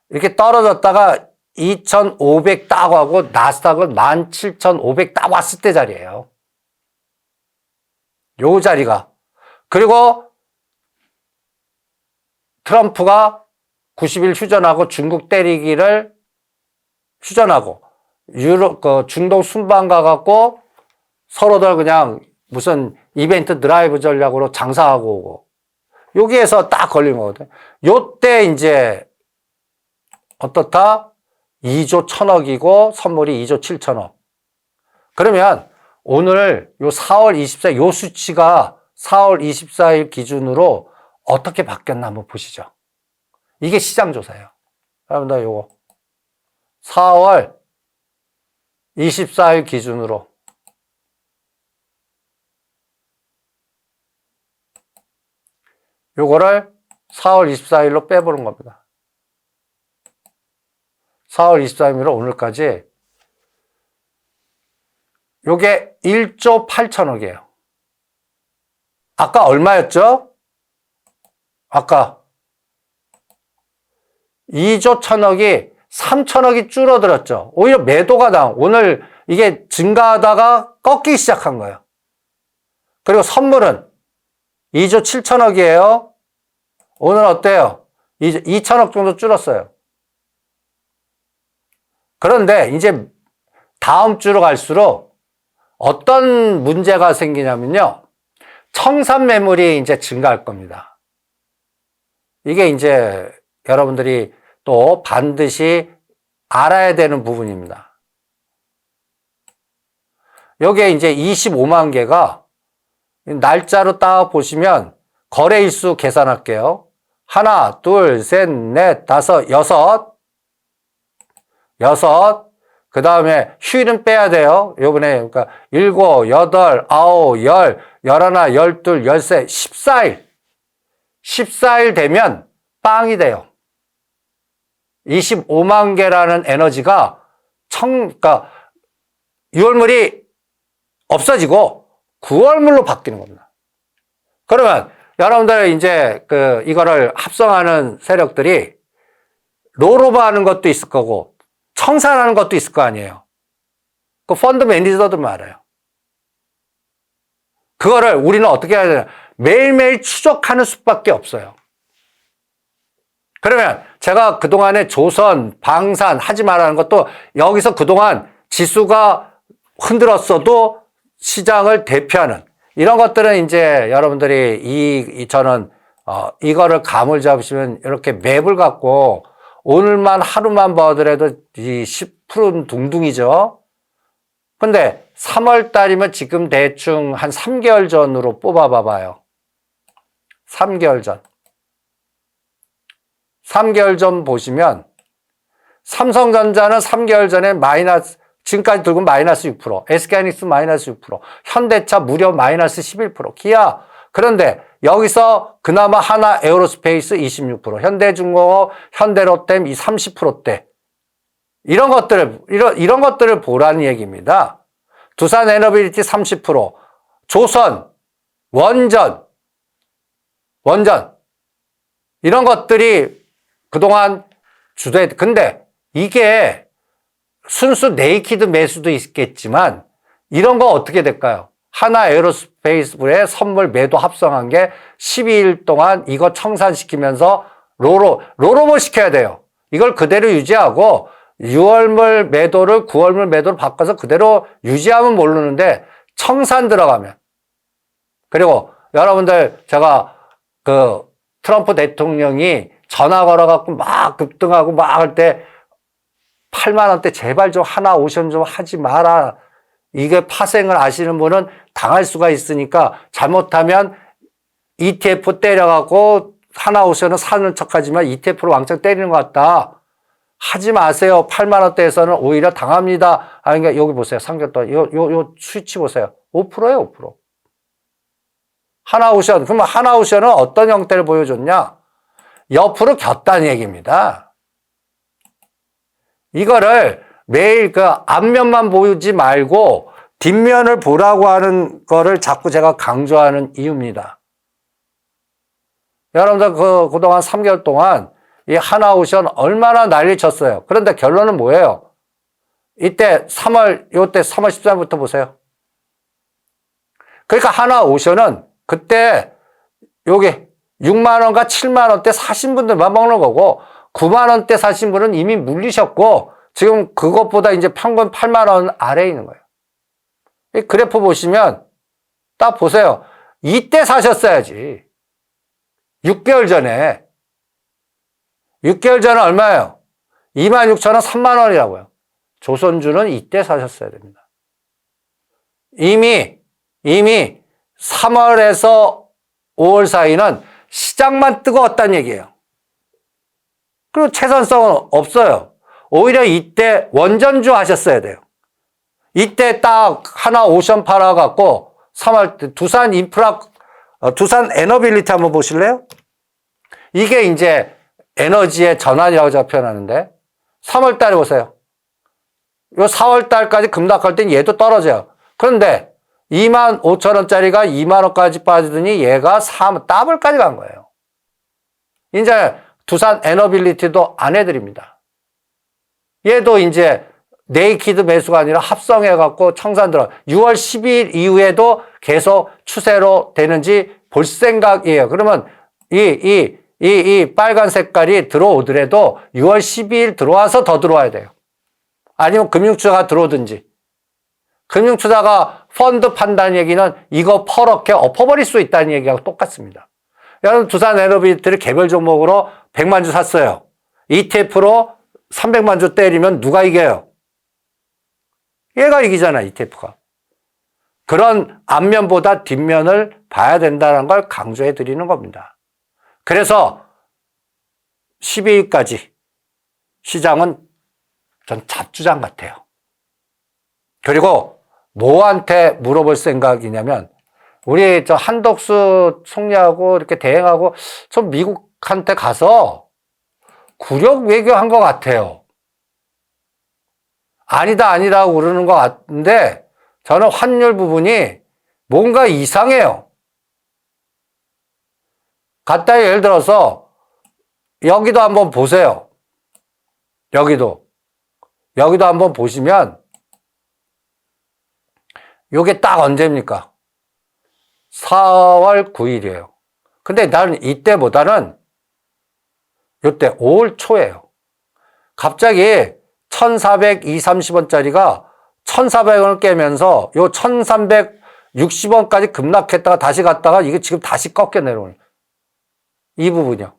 이렇게 떨어졌다가 2,500 딱 하고 나스닥은 17,500 딱 왔을 때 자리예요. 요 자리가. 그리고 트럼프가 90일 휴전하고 중국 때리기를 휴전하고 중동 순방 가갖고 서로들 그냥 무슨 이벤트 드라이브 전략으로 장사하고 오고 여기에서 딱 걸린 거거든. 요때 이제 어떻다? 2조 1,000억이고 선물이 2조 7천억. 그러면 오늘 요 4월 24일 요 수치가 4월 24일 기준으로 어떻게 바뀌었나 한번 보시죠. 이게 시장조사예요. 여러분들 요거 4월 24일 기준으로 요거를 4월 24일로 빼보는 겁니다. 4월 24일로 오늘까지 요게 1조 8천억이에요. 아까 얼마였죠? 아까 2조 1천억이 3천억이 줄어들었죠. 오히려 매도가 오늘 이게 증가하다가 꺾이기 시작한 거예요. 그리고 선물은 2조 7천억이에요. 오늘 어때요? 2천억 정도 줄었어요. 그런데 이제 다음 주로 갈수록 어떤 문제가 생기냐면요. 청산 매물이 이제 증가할 겁니다. 이게 이제 여러분들이 또 반드시 알아야 되는 부분입니다. 여기에 이제 25만 개가 날짜로 딱 보시면 거래일수 계산할게요. 하나, 둘, 셋, 넷, 다섯, 여섯. 그 다음에 휴일은 빼야 돼요. 요번에 그러니까 7, 8, 9, 10, 11, 12, 13, 14일. 14일 되면 빵이 돼요. 25만 개라는 에너지가 그러니까 6월물이 없어지고 9월물로 바뀌는 겁니다. 그러면 여러분들 이제 이거를 합성하는 세력들이 롤오버 하는 것도 있을 거고 청산하는 것도 있을 거 아니에요. 그 펀드 매니저들도 알아요. 그거를 우리는 어떻게 해야 되냐. 매일매일 추적하는 수밖에 없어요. 그러면 제가 그동안에 조선, 방산 하지 말라는 것도 여기서 그동안 지수가 흔들었어도 시장을 대표하는 이런 것들은 이제 여러분들이 저는 이거를 감을 잡으시면 이렇게 맵을 갖고 오늘만 하루만 봐더라도 이 10%는 둥둥이죠. 근데 3월 달이면 지금 대충 한 3개월 전으로 뽑아봐봐요. 3개월 전. 3개월 전 보시면 삼성전자는 3개월 전에 지금까지 들고 마이너스 6%, SK하이닉스 마이너스 6%, 현대차 무려 마이너스 11%, 기아. 그런데 여기서 그나마 하나 에어로스페이스 26%, 현대중공업, 현대로템 이 30%대. 이런 것들을 보라는 얘기입니다. 두산 에너빌리티 30%, 조선, 원전. 이런 것들이 그동안 근데 이게 순수 네이키드 매수도 있겠지만 이런 거 어떻게 될까요? 하나 에어로스페이스의 선물 매도 합성한 게 12일 동안 이거 청산시키면서 롤오버 시켜야 돼요. 이걸 그대로 유지하고 6월물 매도를 9월물 매도로 바꿔서 그대로 유지하면 모르는데 청산 들어가면, 그리고 여러분들 제가 그 트럼프 대통령이 전화 걸어갖고 막 급등하고 막 할 때 8만 원대 제발 좀 하나 오션 좀 하지 마라. 이게 파생을 아시는 분은 당할 수가 있으니까 잘못하면 ETF 때려갖고 하나 오션은 사는 척하지만 ETF로 왕창 때리는 것 같다. 하지 마세요. 8만 원대에서는 오히려 당합니다. 아니, 그러니까 여기 보세요. 상견도 요 수치 보세요. 5%예요, 5%. 하나오션. 그러면 하나오션은 어떤 형태를 보여줬냐? 옆으로 겼다는 얘기입니다. 이거를 매일 그 앞면만 보지 말고 뒷면을 보라고 하는 거를 자꾸 제가 강조하는 이유입니다. 여러분들 그동안 3개월 동안 이 하나오션 얼마나 난리 쳤어요. 그런데 결론은 뭐예요? 이때 3월 13일부터 보세요. 그러니까 하나오션은 그때 여기 6만원과 7만원대 사신 분들만 먹는 거고 9만원대 사신 분은 이미 물리셨고 지금 그것보다 이제 평균 8만원 아래에 있는 거예요. 이 그래프 보시면 딱 보세요. 이때 사셨어야지. 6개월 전에. 6개월 전에 얼마예요? 26,000원, 3만원이라고요. 조선주는 이때 사셨어야 됩니다. 이미 3월에서 5월 사이는 시장만 뜨거웠다는 얘기예요. 그리고 채선성은 없어요. 오히려 이때 원전주 하셨어야 돼요. 이때 딱 하나 오션 팔아갖고 3월 때 두산 인프라, 두산 에너빌리티 한번 보실래요? 이게 이제 에너지의 전환이라고 제가 표현하는데 3월 달에 보세요. 요 4월 달까지 급락할 땐 얘도 떨어져요. 그런데 25,000원짜리가 2만원까지 빠지더니 얘가 더블까지 간 거예요. 이제 두산 에너빌리티도 안 해드립니다. 얘도 이제 네이키드 매수가 아니라 합성해갖고 청산 들어 6월 12일 이후에도 계속 추세로 되는지 볼 생각이에요. 그러면 이 빨간 색깔이 들어오더라도 6월 12일 들어와서 더 들어와야 돼요. 아니면 금융투자가 들어오든지. 금융투자가 펀드 판다는 얘기는 이거 퍼렇게 엎어버릴 수 있다는 얘기하고 똑같습니다. 여러분 두산 에너빌리티를 개별 종목으로 100만 주 샀어요. ETF로 300만 주 때리면 누가 이겨요? 얘가 이기잖아, ETF가. 그런 앞면보다 뒷면을 봐야 된다는 걸 강조해 드리는 겁니다. 그래서 12일까지 시장은 전 잡주장 같아요. 그리고 뭐한테 물어볼 생각이냐면 우리 저 한덕수 총리하고 이렇게 대행하고 좀 미국한테 가서 굴욕 외교한 것 같아요. 아니다고 그러는 것 같은데 저는 환율 부분이 뭔가 이상해요. 갖다 예를 들어서 여기도 한번 보세요. 여기도 한번 보시면 요게 딱 언제입니까? 4월 9일이에요. 근데 나는 이때보다는 요때 5월 초예요. 갑자기 1,430원짜리가 1,400원을 깨면서 요 1,360원까지 급락했다가 다시 갔다가 이게 지금 다시 꺾여 내려오는 이 부분이요.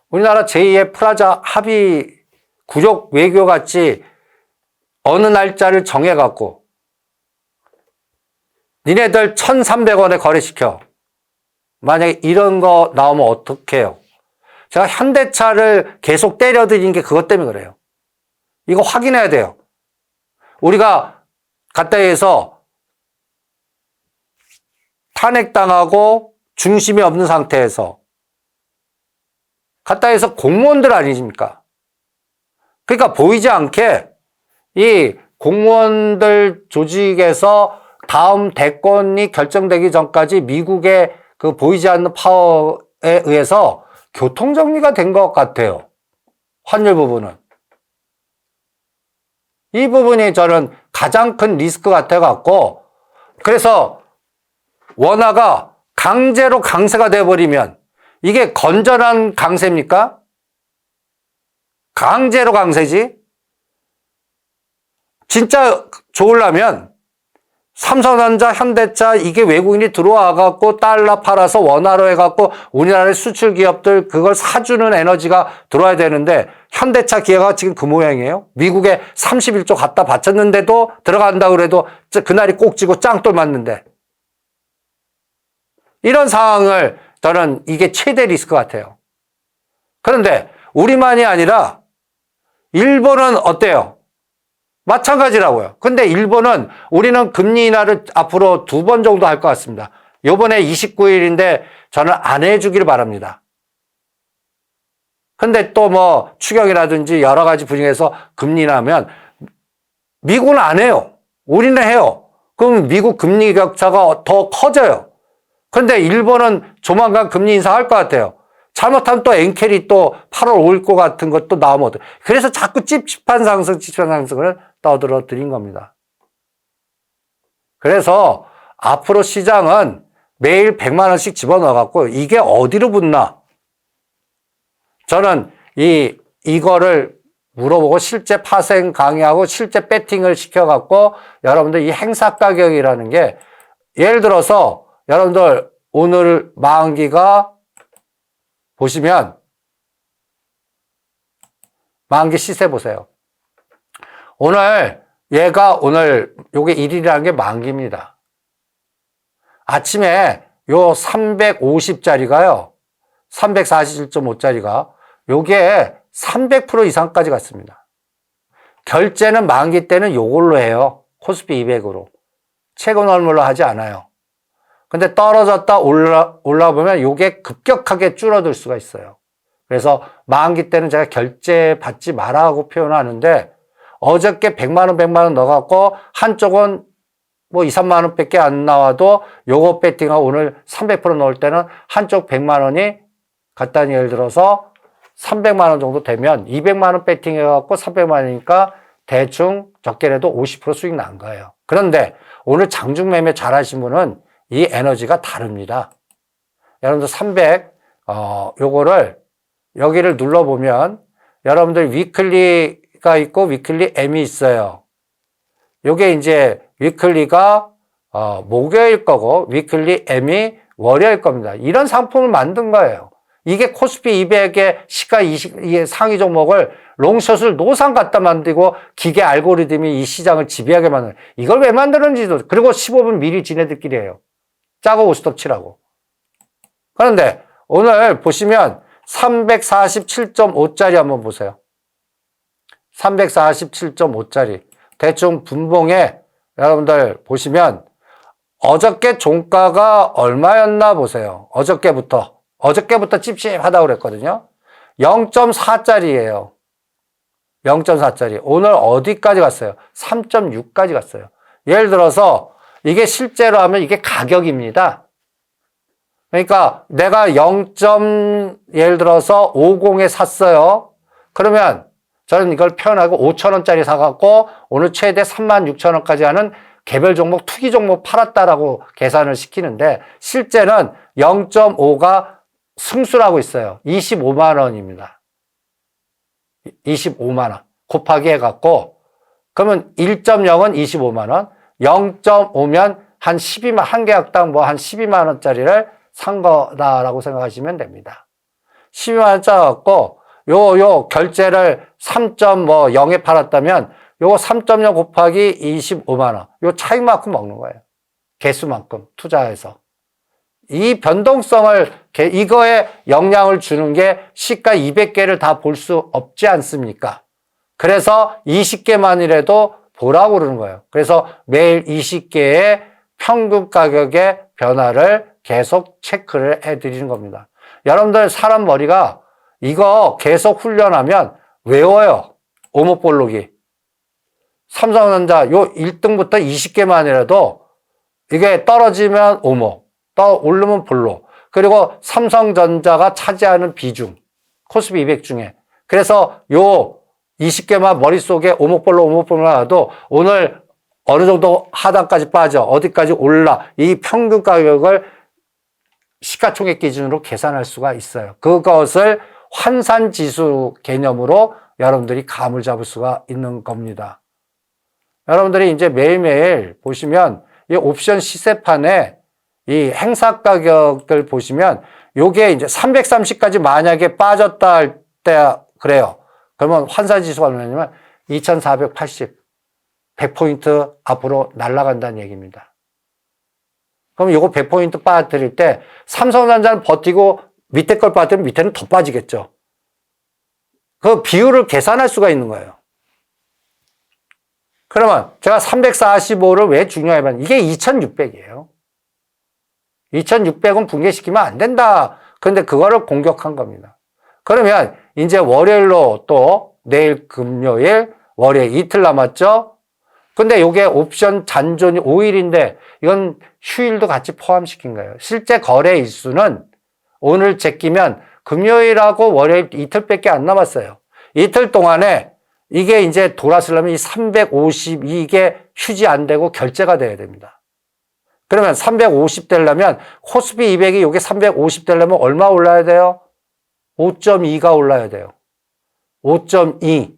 우리나라 제2의 프라자 합의 굴욕 외교 같이 어느 날짜를 정해갖고 니네들 1,300원에 거래시켜. 만약에 이런 거 나오면 어떡해요? 제가 현대차를 계속 때려드린 게 그것 때문에 그래요. 이거 확인해야 돼요. 우리가 가까이에서 탄핵당하고 중심이 없는 상태에서 가까이에서 공무원들 아니십니까? 그러니까 보이지 않게 이 공무원들 조직에서 다음 대권이 결정되기 전까지 미국의 그 보이지 않는 파워에 의해서 교통정리가 된 것 같아요. 환율 부분은. 이 부분이 저는 가장 큰 리스크 같아갖고 그래서 원화가 강제로 강세가 돼버리면 이게 건전한 강세입니까? 강제로 강세지. 진짜 좋으려면 삼성전자, 현대차 이게 외국인이 들어와갖고 달러 팔아서 원화로 해갖고 우리나라의 수출 기업들 그걸 사주는 에너지가 들어와야 되는데 현대차 기아가 지금 그 모양이에요. 미국에 31조 갖다 바쳤는데도 들어간다 그래도 그날이 꼭지고 짱돌 맞는데 이런 상황을 저는 이게 최대 리스크 같아요. 그런데 우리만이 아니라 일본은 어때요? 마찬가지라고요. 근데 일본은 우리는 금리 인하를 앞으로 2번 정도 할 것 같습니다. 요번에 29일인데 저는 안 해주길 바랍니다. 근데 또 뭐 추경이라든지 여러 가지 분야에서 금리 인하하면 미국은 안 해요. 우리는 해요. 그럼 미국 금리 격차가 더 커져요. 근데 일본은 조만간 금리 인상할 것 같아요. 잘못하면 또 엔켈이 또 8월 5일 같은 것도 나오면 어떡해. 그래서 자꾸 찝찝한 상승을 떠들어 드린 겁니다. 그래서 앞으로 시장은 매일 100만 원씩 집어넣어갖고 이게 어디로 붙나? 저는 이거를 물어보고 실제 파생 강의하고 실제 배팅을 시켜갖고 여러분들 이 행사 가격이라는 게 예를 들어서 여러분들 오늘 만기가 보시면 만기 시세 보세요. 얘가 오늘 요게 1일이라는 게 만기입니다. 아침에 요 350짜리가요. 347.5짜리가 요게 300% 이상까지 갔습니다. 결제는 만기 때는 요걸로 해요. 코스피 200으로. 최근 월물로 하지 않아요. 근데 떨어졌다 올라보면 요게 급격하게 줄어들 수가 있어요. 그래서 만기 때는 제가 결제 받지 마라고 표현하는데 어저께 100만 원 넣어갖고 한쪽은 뭐 2, 3만 원 밖에 안 나와도 요거 배팅하고 오늘 300% 넣을 때는 한쪽 100만 원이 간단히 예를 들어서 300만 원 정도 되면 200만 원 배팅해갖고 300만 원이니까 대충 적게라도 50% 수익 난 거예요. 그런데 오늘 장중 매매 잘 하신 분은 이 에너지가 다릅니다. 여러분들 300, 여기를 눌러보면 여러분들 위클리가 있고 위클리 M이 있어요. 요게 이제 위클리가 목요일 거고 위클리 M이 월요일 겁니다. 이런 상품을 만든 거예요. 이게 코스피 200의 시가 20, 상위 종목을 롱숏을 노상 갖다 만들고 기계 알고리즘이 이 시장을 지배하게 만드는 이걸 왜 만드는지도 그리고 15분 미리 지네들끼리 해요. 짜고 50덕 치라고. 그런데 오늘 보시면 347.5짜리 한번 보세요. 347.5짜리. 대충 분봉에 여러분들 보시면 어저께 종가가 얼마였나 보세요. 어저께부터 찝찝하다고 그랬거든요. 0.4짜리예요. 0.4짜리. 오늘 어디까지 갔어요? 3.6까지 갔어요. 예를 들어서 이게 실제로 하면 이게 가격입니다. 그러니까 내가 예를 들어서 50에 샀어요. 그러면 저는 이걸 표현하고 5,000원짜리 사갖고 오늘 최대 36,000원까지 하는 개별 종목, 투기 종목 팔았다라고 계산을 시키는데 실제는 0.5가 승수라고 있어요. 25만 원입니다. 25만 원 곱하기 해갖고 그러면 1.0은 25만 원, 0.5면 한 12만, 한 계약당 뭐 한 12만 원짜리를 산 거다라고 생각하시면 됩니다. 12만 원 짜갖고 요 결제를 3.0에 팔았다면 요거 3.0 곱하기 25만 원. 요 차익만큼 먹는 거예요. 개수만큼 투자해서. 이 변동성을 이거에 영향을 주는 게 시가 200개를 다 볼 수 없지 않습니까? 그래서 20개만이라도 보라고 그러는 거예요. 그래서 매일 20개의 평균 가격의 변화를 계속 체크를 해드리는 겁니다. 여러분들 사람 머리가 이거 계속 훈련하면 외워요. 오목볼록이. 삼성전자 요 1등부터 20개만이라도 이게 떨어지면 오목, 오르면 볼록. 그리고 삼성전자가 차지하는 비중, 코스피 200 중에. 그래서 요 20개만 머릿속에 오목볼록 하도 오늘 어느 정도 하단까지 빠져, 어디까지 올라, 이 평균 가격을 시가총액 기준으로 계산할 수가 있어요. 그것을 환산지수 개념으로 여러분들이 감을 잡을 수가 있는 겁니다. 여러분들이 이제 매일매일 보시면 이 옵션 시세판에 이 행사 가격들 보시면 요게 이제 330까지 만약에 빠졌다 할 때 그래요. 그러면 환산지수가 얼마냐면 2480, 100포인트 앞으로 날아간다는 얘기입니다. 그럼 요거 100포인트 빠뜨릴 때 삼성전자는 버티고 밑에 걸 빠뜨리면 밑에는 더 빠지겠죠. 그 비율을 계산할 수가 있는 거예요. 그러면 제가 345를 왜 중요하냐면 이게 2600이에요. 2600은 붕괴시키면 안 된다. 그런데 그거를 공격한 겁니다. 그러면 이제 월요일로 또 내일 금요일, 월요일 이틀 남았죠? 근데 요게 옵션 잔존이 5일인데 이건 휴일도 같이 포함시킨 거예요. 실제 거래 일수는 오늘 제끼면 금요일하고 월요일 이틀밖에 안 남았어요. 이틀 동안에 이게 이제 돌았으려면 이 352개 휴지 안 되고 결제가 돼야 됩니다. 그러면 350 되려면 코스피 200이 요게 350 되려면 얼마 올라야 돼요? 5.2가 올라야 돼요. 5.2.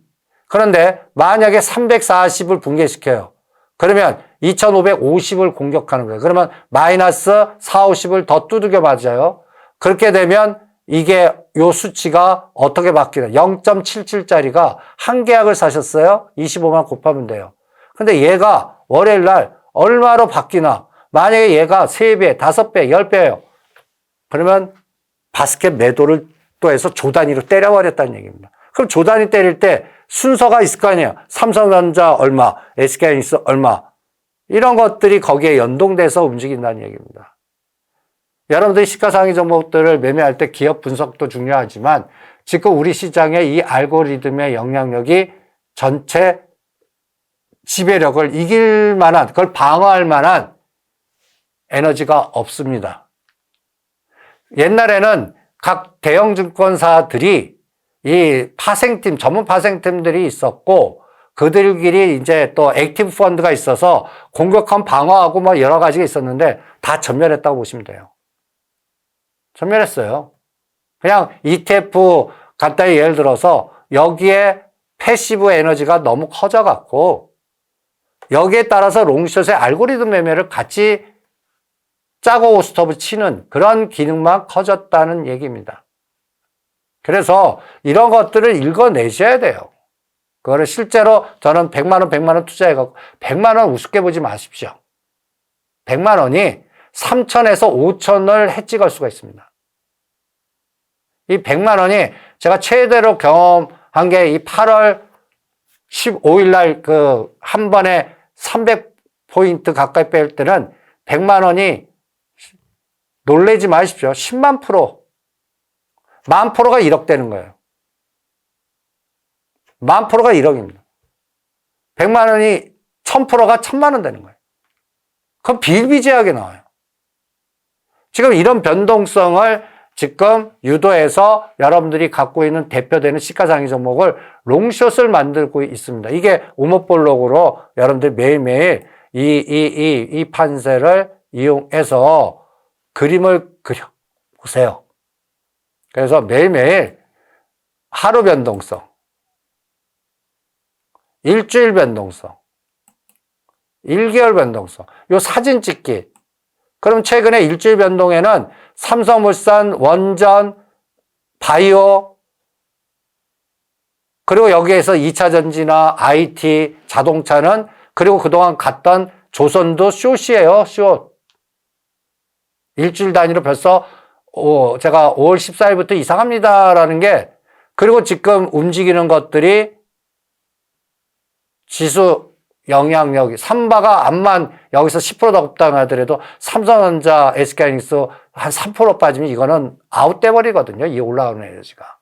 그런데 만약에 340을 붕괴시켜요. 그러면 2550을 공격하는 거예요. 그러면 마이너스 4, 50을 더 두들겨 맞아요. 그렇게 되면 이게 요 수치가 어떻게 바뀌나? 0.77짜리가 한 계약을 사셨어요? 25만 곱하면 돼요. 근데 얘가 월요일 날 얼마로 바뀌나? 만약에 얘가 3배, 5배, 10배예요. 그러면 바스켓 매도를 또 해서 조 단위로 때려버렸다는 얘기입니다. 그럼 조 단위 때릴 때 순서가 있을 거 아니에요. 삼성전자 얼마, SK하이닉스 얼마. 이런 것들이 거기에 연동돼서 움직인다는 얘기입니다. 여러분들이 시가상위 종목들을 매매할 때 기업 분석도 중요하지만 지금 우리 시장에 이 알고리즘의 영향력이 전체 지배력을 이길 만한, 그걸 방어할 만한 에너지가 없습니다. 옛날에는 각 대형 증권사들이 이 파생팀, 전문 파생팀들이 있었고 그들끼리 이제 또 액티브 펀드가 있어서 공격한 방어하고 뭐 여러 가지가 있었는데 다 전멸했다고 보시면 돼요. 전멸했어요. 그냥 ETF 간단히 예를 들어서 여기에 패시브 에너지가 너무 커져갖고 여기에 따라서 롱숏의 알고리즘 매매를 같이 짜고 스톱을 치는 그런 기능만 커졌다는 얘기입니다. 그래서 이런 것들을 읽어내셔야 돼요. 그거를 실제로 저는 100만 원, 100만 원 투자해갖고 100만 원 우습게 보지 마십시오. 100만 원이 3천에서 5천을 해찍을 수가 있습니다. 이 100만 원이 제가 최대로 경험한 게 이 8월 15일 날 그 한 번에 300포인트 가까이 뺄 때는 100만 원이 놀라지 마십시오. 10만 프로. 10,000%가 1억 되는 거예요. 10,000%가 1억입니다. 100만 원이 1000%가 1000만 원 되는 거예요. 그건 비일비재하게 나와요. 지금 이런 변동성을 지금 유도해서 여러분들이 갖고 있는 대표되는 시가상위 종목을 롱숏을 만들고 있습니다. 이게 우모볼록으로 여러분들 매일매일 이 판세를 이용해서 그림을 그려보세요. 그래서 매일매일 하루 변동성, 일주일 변동성, 1개월 변동성, 요 사진 찍기. 그럼 최근에 일주일 변동에는 삼성물산, 원전, 바이오, 그리고 여기에서 2차전지나 IT, 자동차는 그리고 그동안 갔던 조선도 숏이에요, 숏. 일주일 단위로 벌써 제가 5월 14일부터 이상합니다라는 게, 그리고 지금 움직이는 것들이 지수 영향력이, 삼바가 암만 여기서 10% 더 급등하더라도 삼성전자, SK하이닉스 한 3% 빠지면 이거는 아웃돼 버리거든요. 이 올라오는 에너지가.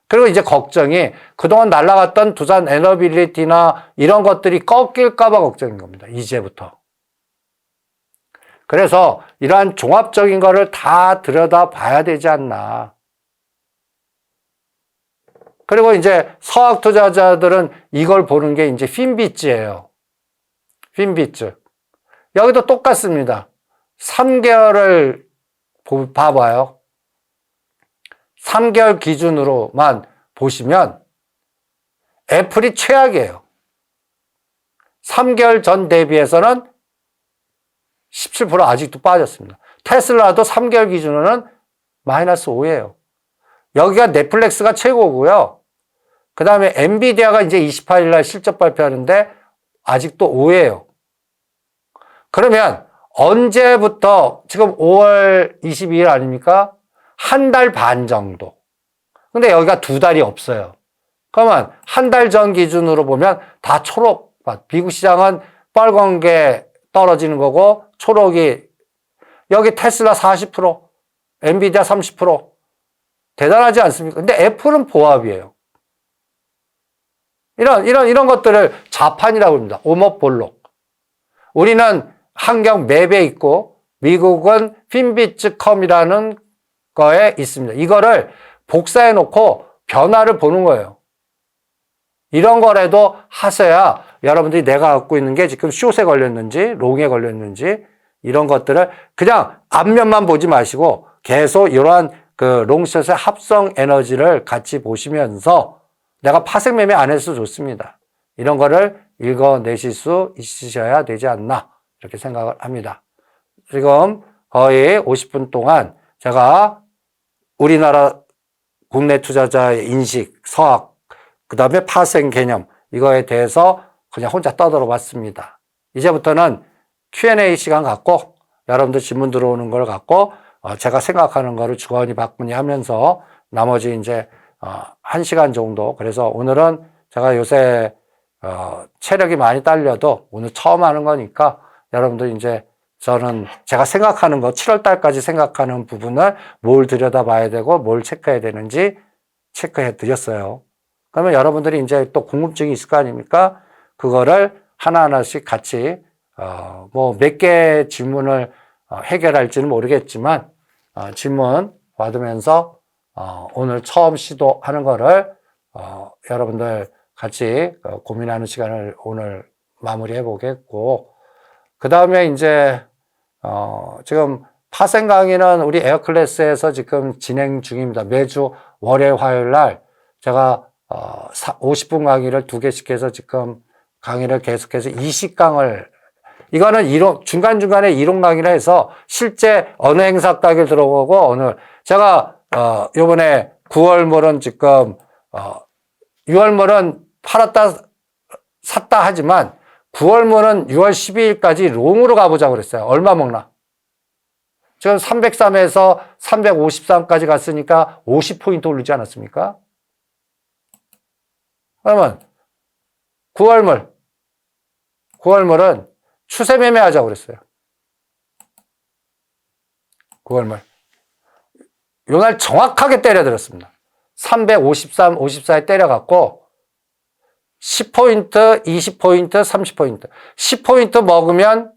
그리고 이제 걱정이 그동안 날아갔던 두산 에너빌리티나 이런 것들이 꺾일까봐 걱정인 겁니다. 이제부터. 그래서 이러한 종합적인 거를 다 들여다 봐야 되지 않나. 그리고 이제 서학 투자자들은 이걸 보는 게 이제 핀비츠예요. 핀비츠. 여기도 똑같습니다. 3개월을 봐봐요. 3개월 기준으로만 보시면 애플이 최악이에요. 3개월 전 대비해서는 17% 아직도 빠졌습니다. 테슬라도 3개월 기준으로는 마이너스 5예요. 여기가 넷플릭스가 최고고요. 그 다음에 엔비디아가 이제 28일 날 실적 발표하는데 아직도 5예요. 그러면 언제부터, 지금 5월 22일 아닙니까? 한 달 반 정도. 근데 여기가 2달이 없어요. 그러면 한 달 전 기준으로 보면 다 초록, 미국 시장은 빨간 게 떨어지는 거고, 초록이, 여기 테슬라 40%, 엔비디아 30%. 대단하지 않습니까? 근데 애플은 보합이에요. 이런 것들을 자판이라고 합니다. 오목볼록. 우리는 한경 맵에 있고, 미국은 핀비츠컴이라는 거에 있습니다. 이거를 복사해 놓고 변화를 보는 거예요. 이런 거라도 하셔야 여러분들이 내가 갖고 있는 게 지금 숏에 걸렸는지, 롱에 걸렸는지, 이런 것들을 그냥 앞면만 보지 마시고 계속 이러한 그 롱숏의 합성 에너지를 같이 보시면서 내가 파생 매매 안 해서 좋습니다. 이런 거를 읽어내실 수 있으셔야 되지 않나 이렇게 생각을 합니다. 지금 거의 50분 동안 제가 우리나라 국내 투자자의 인식, 서학, 그 다음에 파생 개념 이거에 대해서 그냥 혼자 떠들어 봤습니다. 이제부터는 Q&A 시간 갖고 여러분들 질문 들어오는 걸 갖고 제가 생각하는 거를 주거니 받거니 하면서 나머지 이제 1시간 정도. 그래서 오늘은 제가 요새 체력이 많이 딸려도 오늘 처음 하는 거니까 여러분들 이제 저는 제가 생각하는 거 7월 달까지 생각하는 부분을 뭘 들여다봐야 되고 뭘 체크해야 되는지 체크해 드렸어요. 그러면 여러분들이 이제 또 궁금증이 있을 거 아닙니까? 그거를 하나하나씩 같이 뭐 몇 개 질문을 해결할지는 모르겠지만 질문 받으면서 오늘 처음 시도하는 거를 여러분들 같이 고민하는 시간을 오늘 마무리해 보겠고, 그 다음에 이제 지금 파생 강의는 우리 에어클래스에서 지금 진행 중입니다. 매주 월요일 화요일 날 제가 50분 강의를 2개씩 해서 지금 강의를 계속해서 20강을, 이거는 이론, 중간중간에 이론 강의를 해서 실제 어느 행사 가격 들어보고 어느, 제가 요번에 9월물은 지금 6월물은 팔았다 샀다 하지만 9월물은 6월 12일까지 롱으로 가보자고 그랬어요. 얼마 먹나? 지금 303에서 353까지 갔으니까 50포인트 오르지 않았습니까? 그러면 9월물은 추세 매매하자고 그랬어요. 9월물. 요날 정확하게 때려들었습니다. 353, 54에 때려갖고 10포인트, 20포인트, 30포인트. 10포인트 먹으면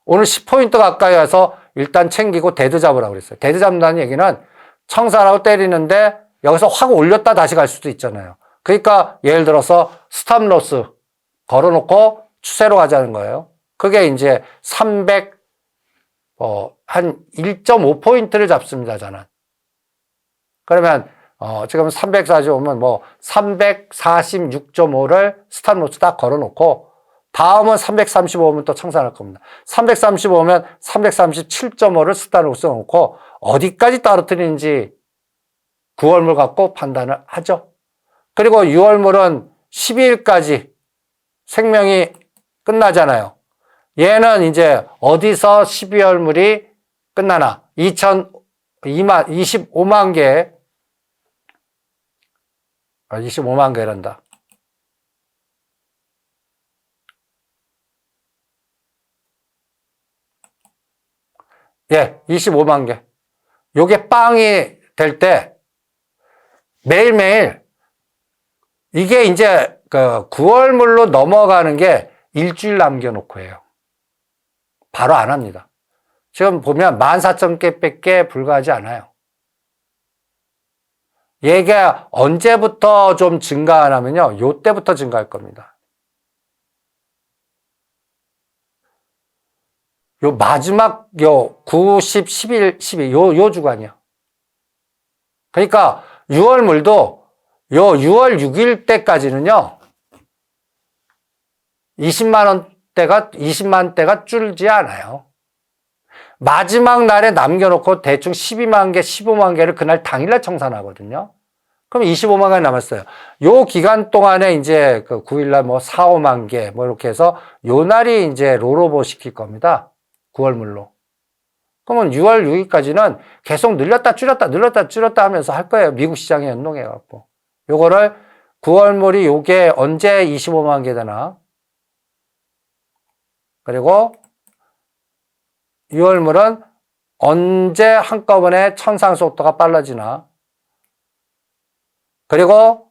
오늘 10포인트 가까이 와서 일단 챙기고 데드 잡으라고 그랬어요. 데드 잡는다는 얘기는 청산하고 때리는데 여기서 확 올렸다 다시 갈 수도 있잖아요. 그러니까 예를 들어서 스탑로스 걸어놓고 추세로 가자는 거예요. 그게 이제 한 1.5포인트를 잡습니다, 저는. 그러면 지금 345면 뭐 346.5를 스탑로스 딱 걸어놓고 다음은 335면 또 청산할 겁니다. 335면 337.5를 스탑로스 놓고 어디까지 떨어뜨리는지 9월물 갖고 판단을 하죠. 그리고 6월물은 12일까지 생명이 끝나잖아요. 얘는 이제 어디서 12월물이 끝나나? 25만 개, 25만 개란다. 예, 25만 개. 요게 빵이 될 때 매일매일 이게 이제 그 9월물로 넘어가는 게 일주일 남겨놓고 해요. 바로 안 합니다. 지금 보면 14,000개밖에 불과하지 않아요. 얘가 언제부터 좀 증가하냐면요. 요때부터 증가할 겁니다. 요 마지막 9, 10, 11, 12 요 주간이요. 그러니까 6월 물도 요 6월 6일 때까지는요, 20만 대가 줄지 않아요. 마지막 날에 남겨놓고 대충 12만 개, 15만 개를 그날 당일날 청산하거든요. 그럼 25만 개 남았어요. 요 기간 동안에 이제 그 9일날 뭐 4, 5만 개, 뭐 이렇게 해서 요 날이 이제 롤오버 시킬 겁니다. 9월 물로. 그러면 6월 6일까지는 계속 늘렸다 줄였다 하면서 할 거예요. 미국 시장에 연동해갖고. 요거를 9월 물이 요게 언제 25만 개 되나? 그리고 6월 물은 언제 한꺼번에 천상 속도가 빨라지나? 그리고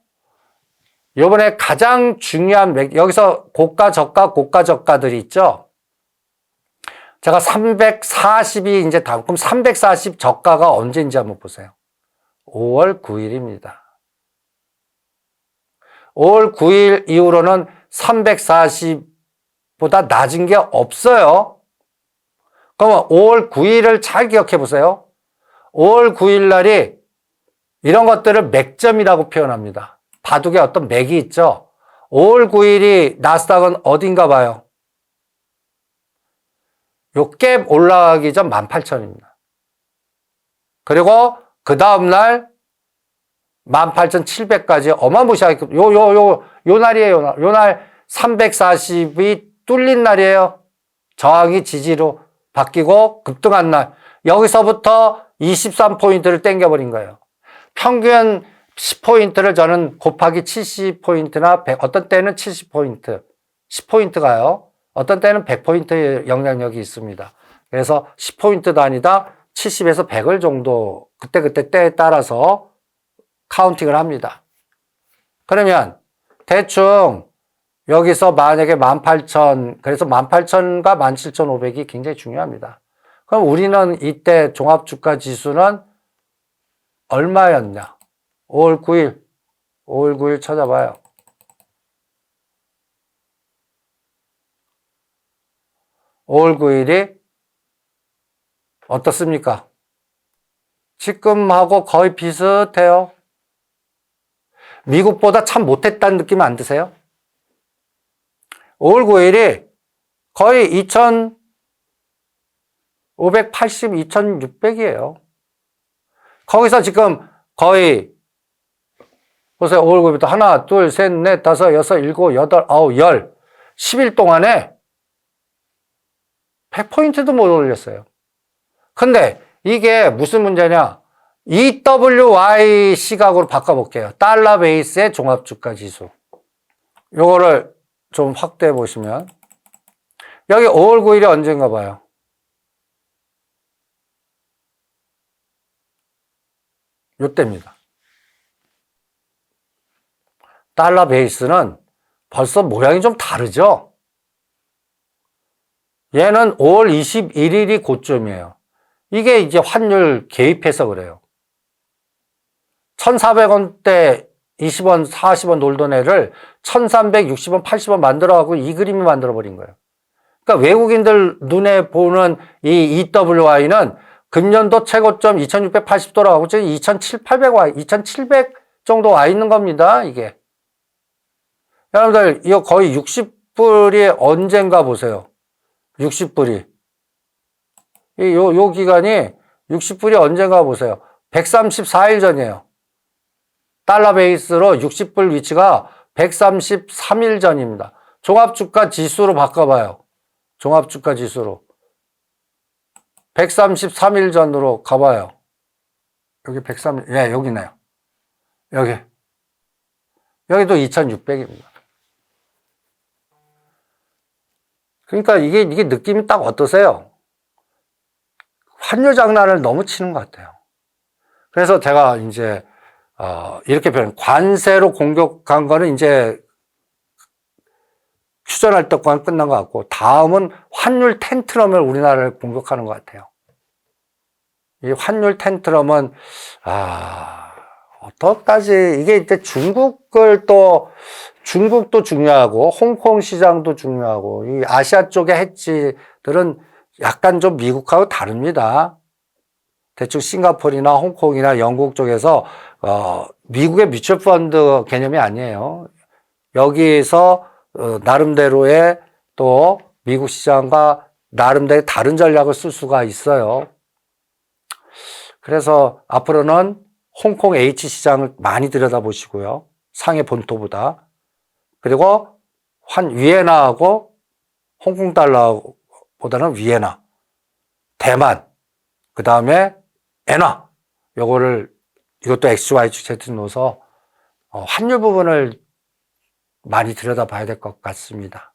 요번에 가장 중요한, 여기서 고가, 저가들이 있죠? 제가 340이 이제 다음, 그럼 340 저가가 언제인지 한번 보세요. 5월 9일입니다. 5월 9일 이후로는 340보다 낮은 게 없어요. 그러면 5월 9일을 잘 기억해 보세요. 5월 9일 날이 이런 것들을 맥점이라고 표현합니다. 바둑에 어떤 맥이 있죠. 5월 9일이 나스닥은 어딘가 봐요. 요 갭 올라가기 전 18,000입니다. 그리고 그 다음날 18,700까지 어마무시하게, 요 날이에요. 요 날 340이 뚫린 날이에요. 저항이 지지로 바뀌고 급등한 날. 여기서부터 23포인트를 땡겨버린 거예요. 평균 10포인트를 저는 곱하기 70포인트나 100, 어떤 때는 70포인트, 10포인트가요. 어떤 때는 100포인트 영향력이 있습니다. 그래서 10포인트 단위다 70에서 100을 정도 그때 때에 따라서 카운팅을 합니다. 그러면 대충 여기서 만약에 18,000, 그래서 18,000과 17,500이 굉장히 중요합니다. 그럼 우리는 이때 종합주가 지수는 얼마였냐? 5월 9일 찾아봐요. 5월 9일이 어떻습니까? 지금하고 거의 비슷해요. 미국보다 참 못했다는 느낌 안 드세요? 5월 9일이 거의 2,580, 2,600이에요. 거기서 지금 거의 보세요. 5월 9일부터 하나, 둘, 셋, 넷, 다섯, 여섯, 일곱, 여덟, 아홉, 열 10일 동안에 100포인트도 못 올렸어요. 근데 이게 무슨 문제냐? EWY 시각으로 바꿔볼게요. 달러 베이스의 종합주가 지수. 요거를 좀 확대해 보시면 여기 5월 9일이 언젠가 봐요. 요때입니다. 달러 베이스는 벌써 모양이 좀 다르죠? 얘는 5월 21일이 고점이에요. 이게 이제 환율 개입해서 그래요. 1,400원대 20원, 40원 놀던 애를 1,360원, 80원 만들어가고 이 그림이 만들어버린 거예요. 그러니까 외국인들 눈에 보는 이 EWY는 금년도 최고점 2,680 돌아가고 지금 2,700 정도 와 있는 겁니다, 이게. 여러분들, 이거 거의 60불이 언젠가 보세요. 60불이. 요 기간이 60불이 언젠가 보세요. 134일 전이에요. 달러 베이스로 60불 위치가 133일 전입니다. 종합주가 지수로 바꿔봐요. 종합주가 지수로. 133일 전으로 가봐요. 여기 103, 예, 여기네요. 여기도 2,600입니다. 그러니까 이게 느낌이 딱 어떠세요? 환율 장난을 너무 치는 것 같아요. 그래서 제가 이제, 이렇게 관세로 공격한 거는 이제 휴전할 때까지 끝난 것 같고, 다음은 환율 텐트럼을 우리나라를 공격하는 것 같아요. 이 환율 텐트럼은, 어떡하지? 이게 이제 중국도 중요하고, 홍콩 시장도 중요하고, 이 아시아 쪽의 해치들은 약간 좀 미국하고 다릅니다. 대충 싱가포르나 홍콩이나 영국 쪽에서 미국의 뮤추얼 펀드 개념이 아니에요. 여기에서 나름대로의 또 미국 시장과 나름대로 다른 전략을 쓸 수가 있어요. 그래서 앞으로는 홍콩 H 시장을 많이 들여다보시고요. 상해 본토보다. 그리고 위에나하고 홍콩 달러보다는 위에나, 대만, 그 다음에 엔화, 이것도 XYZ 넣어서 환율 부분을 많이 들여다봐야 될 것 같습니다.